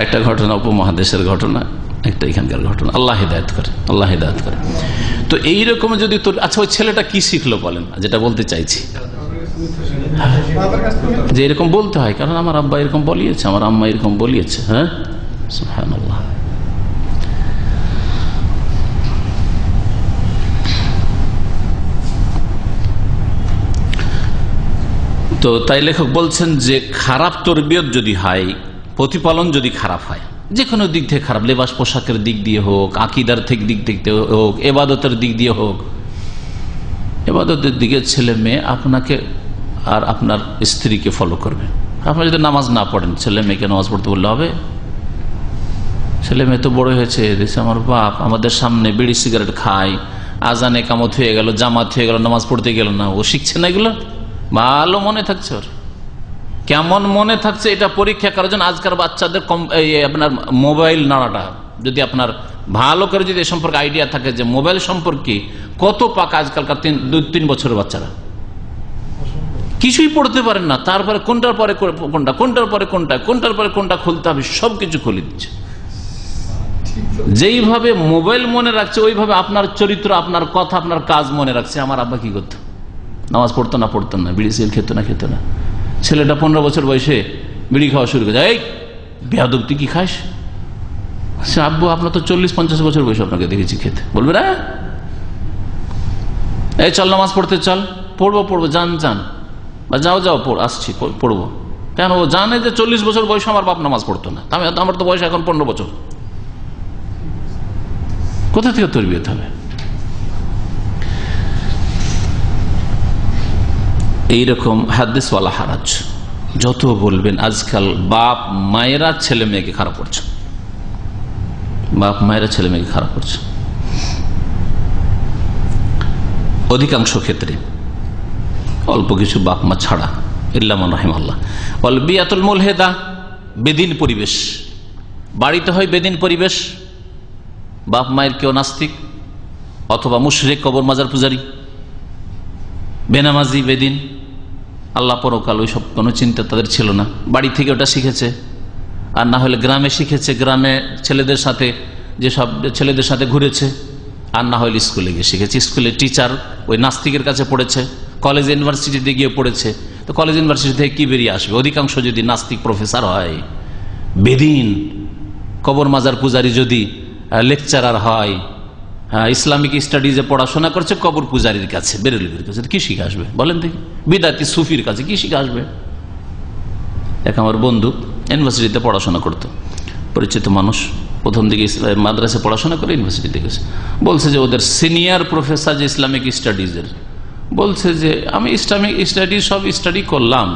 একটা ঘটনা উপমহাদেশের ঘটনা, একটা এখানকার ঘটনা। আল্লাহ হিদায়াত করে, আল্লাহ হিদায়াত করে। তো এইরকম যদি তোর, আচ্ছা ওই ছেলেটা কি শিখলো বলেন, যেটা বলতে চাইছি যে এরকম বলতে হয়, কারণ আমার আব্বা এরকম বলিয়েছে, আমার আম্মা এরকম বলিয়েছে। হ্যাঁ, সুবহানাল্লাহ। তো তাই লেখক বলছেন যে খারাপ তরবিয়ত যদি হয়, প্রতিপালন যদি খারাপ হয়, যে কোনো দিক থেকে খারাপ, লেবাস পোশাকের দিক দিয়ে হোক, আকীদার দিক থেকে হোক, এবাদতের দিক দিয়ে হোক, এবাদতের দিকে ছেলে মেয়ে আপনাকে আর আপনার স্ত্রীকে ফলো করবে, আপনি যদি নামাজ না পড়েন, ছেলে মেয়েকে নামাজ পড়তে বললে হবে? ছেলে মেয়ে তো বড় হয়েছে, দেশে আমার বাপ আমাদের সামনে বিড়ি সিগারেট খায়, আজানে কামত হয়ে গেল, জামাত হয়ে গেল, নামাজ পড়তে গেল না, ও শিখছে না এগুলো? ভালো মনে থাকছে ওর, কেমন মনে থাকছে এটা পরীক্ষা করার জন্য আজকাল বাচ্চাদের আপনার মোবাইল নাড়াটা যদি আপনার ভালো করে যদি এ সম্পর্কে আইডিয়া থাকে যে মোবাইল সম্পর্কে কত পাকা আজকালকার 2-3 বছরের বাচ্চারা কিছুই পড়তে পারেন না, তারপরে কোনটার পরে কোনটা, কোনটার পরে কোনটা, কোনটার পরে কোনটা খুলতে হবে সবকিছু খুলে দিচ্ছে। যেইভাবে মোবাইল মনে রাখছে ওইভাবে আপনার চরিত্র, আপনার কথা, আপনার কাজ মনে রাখছে। আমার আব্বা কি করতো? নামাজ পড়তো না, বিড়ি সিগারেট খেত না। ছেলেটা 15 বছর বয়সে বিড়ি খাওয়া শুরু করে, এই বেয়াদব তুই কি খাস? সে আব্বু আপনার তো 40-50 বছর বয়সে আপনাকে দেখেছি খেতে। বলবে না, এই চল নামাজ পড়তে চল, পড়বো যান বা যাও আসছি পড়বো। কেন? ও জানে যে 40 বছর বয়সে আমার বাপ নামাজ পড়তো না, আমার তো বয়স এখন 15 বছর। কোথা থেকে তরবিয়ত হবে? এইরকম হাদিস ওয়ালা হারাজ যত বলবেন। আজকাল বাপ মায়েরা ছেলে মেয়েকে খারাপ করছে, অধিকাংশ ক্ষেত্রে, অল্প কিছু বাপ মা ছাড়া, ইল্লামান রাহিমাল্লাহ। ওয়াল বিয়াতুল মুলহিদা, বেদিন পরিবেশ, বাড়িতে হয় বেদিন পরিবেশ, বাপ মায়ের কেউ নাস্তিক অথবা মুশরিক, কবর মাজার পূজারী, বেনামাজি, বেদিন, আল্লাহ পরকাল ওই সব কোনো চিন্তা তাদের ছিল না, বাড়ি থেকে ওটা শিখেছে। আর না হলে গ্রামে শিখেছে, গ্রামে ছেলেদের সাথে যেসব ছেলেদের সাথে ঘুরেছে, আর না হলে স্কুলে গিয়ে শিখেছে, স্কুলে টিচার ওই নাস্তিকের কাছে পড়েছে, কলেজ ইউনিভার্সিটিতে গিয়ে পড়েছে। তো কলেজ ইউনিভার্সিটি থেকে কি বেরিয়ে আসবে? অধিকাংশ যদি নাস্তিক প্রফেসর হয়, বেদিন কবর মাজার পূজারী যদি লেকচারার হয়, ইসলামিক স্টাডিজে পড়াশোনা করছে কবর পূজারীর কাছে, বেরেলভির কাছে, কি শিখে আসবে বলেন দেখি? বিদাতি সুফির কাছে কি শিখে আসবে? এক আমার বন্ধু ইউনিভার্সিটিতে পড়াশোনা করতো, পরিচিত মানুষ, প্রথম দিকে মাদ্রাসায় পড়াশোনা করে ইউনিভার্সিটিতে গেছে। বলছে যে ওদের সিনিয়র প্রফেসর যে ইসলামিক স্টাডিজের, বলছে যে আমি ইসলামিক স্টাডি সব স্টাডি করলাম,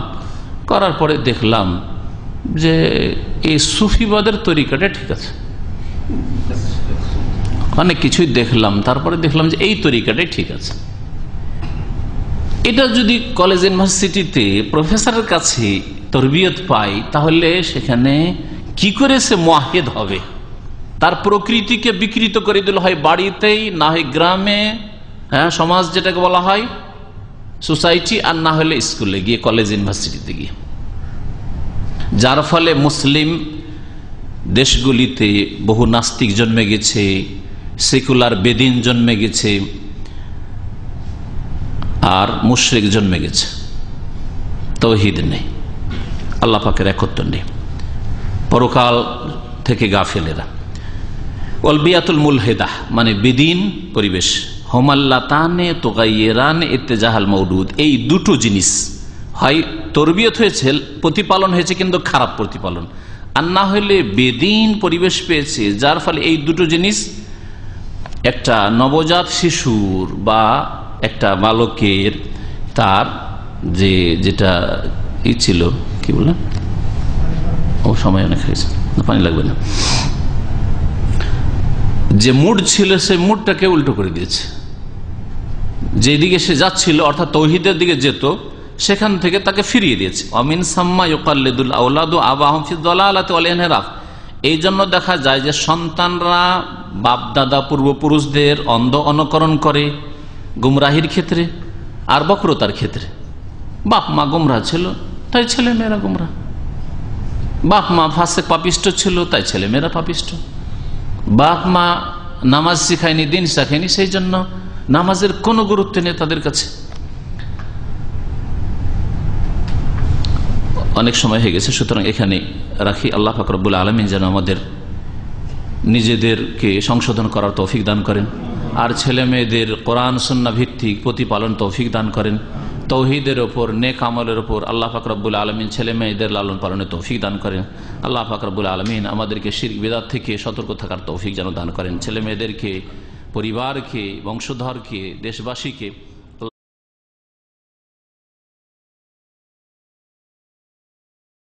করার পরে দেখলাম যে এই সুফিবাদের তরিকাটা ঠিক আছে, অনেক কিছুই দেখলাম, তারপরে দেখলাম যে এই তরিকাটাই ঠিক আছে। এটা যদি কলেজ ইউনিভার্সিটিতে প্রফেসরের কাছে তরবিয়ত পাই, তাহলে সেখানে কি করে সে মুআহিদ হবে? তার প্রকৃতিকে বিকৃত করে দিল, হয় বাড়িতেই, না হয় গ্রামে, সমাজ যেটাকে বলা হয় সোসাইটি, আর না হলে স্কুলে গিয়ে, কলেজ ইউনিভার্সিটিতে গিয়ে। যার ফলে মুসলিম দেশগুলিতে বহু নাস্তিক জন্মে গেছে, সেকুলার বেদিন জন্মে গেছে, আর মুশরিক জন্মে গেছে। তাওহীদ নেই, আল্লাহ পাকের একত্ব নেই, পরকাল থেকে গাফেলেরা। ওয়াল বিয়াতুল মুলহিদা মানে বেদিন পরিবেশ, হুমাল্লাতানে তুগাইয়িরান ইত্তিজাহাল মাউদুদ, এই দুটো জিনিস, হয় তরবিয়ত হয়েছে, প্রতিপালন হয়েছে কিন্তু খারাপ প্রতিপালন, আর না হলে বেদিন পরিবেশ পেয়েছে, যার ফলে এই দুটো জিনিস একটা নবজাত শিশুর বা একটা বালকের তার যেটা ই ছিল, কি বললাম, ও সময় অনেক হয়েছে, পানি লাগবে না, যে মুড ছিল সেই মুডটাকে উল্টো করে দিয়েছে। যেদিকে সে যাচ্ছিল অর্থাৎ তৌহিদের দিকে যেত, সেখান থেকে তাকে ফিরিয়ে দিয়েছে। অমিন সাম্মা ইউকাল্লিদুল আওলাদু আবাহুম ফি দালালাতি ওয়াল ইনহিরাফ, এই জন্য দেখা যায় যে সন্তানরা বাপ দাদা পূর্বপুরুষদের অন্ধ অনুকরণ করে গুমরাহির ক্ষেত্রে আর বক্রতার ক্ষেত্রে। বাপ মা গুমরাহ ছিল, তাই ছেলে মেয়েরা গুমরাহ। বাপ মা ফাসেক পাপিষ্ট ছিল, তাই ছেলে মেয়েরা পাপিষ্ট। বাপ মা নামাজ শিখায়নি, দিন শিখায়নি, সেই জন্য নামাজের কোনো গুরুত্ব নেই তাদের কাছে। অনেক সময় হয়ে গেছে, সুতরাং এখানে রাখি। আল্লাহ পাক রব্বুল আলামিন যেন আমাদের নিজেদেরকে সংশোধন করার তৌফিক দান করেন, আর ছেলে মেয়েদের কোরআন সুন্নাহ ভিত্তিক প্রতিপালন তৌফিক দান করেন। তৌহিদের ওপর, নেক আমলের ওপর আল্লাহ পাক রব্বুল আলামিন ছেলে মেয়েদের লালন পালনের তৌফিক দান করেন। আল্লাহ পাক রব্বুল আলামিন আমাদেরকে শিরক বিদআত থেকে সতর্ক থাকার তৌফিক যেন দান করেন। ছেলে মেয়েদেরকে, পরিবারকে, বংশধরকে, দেশবাসীকে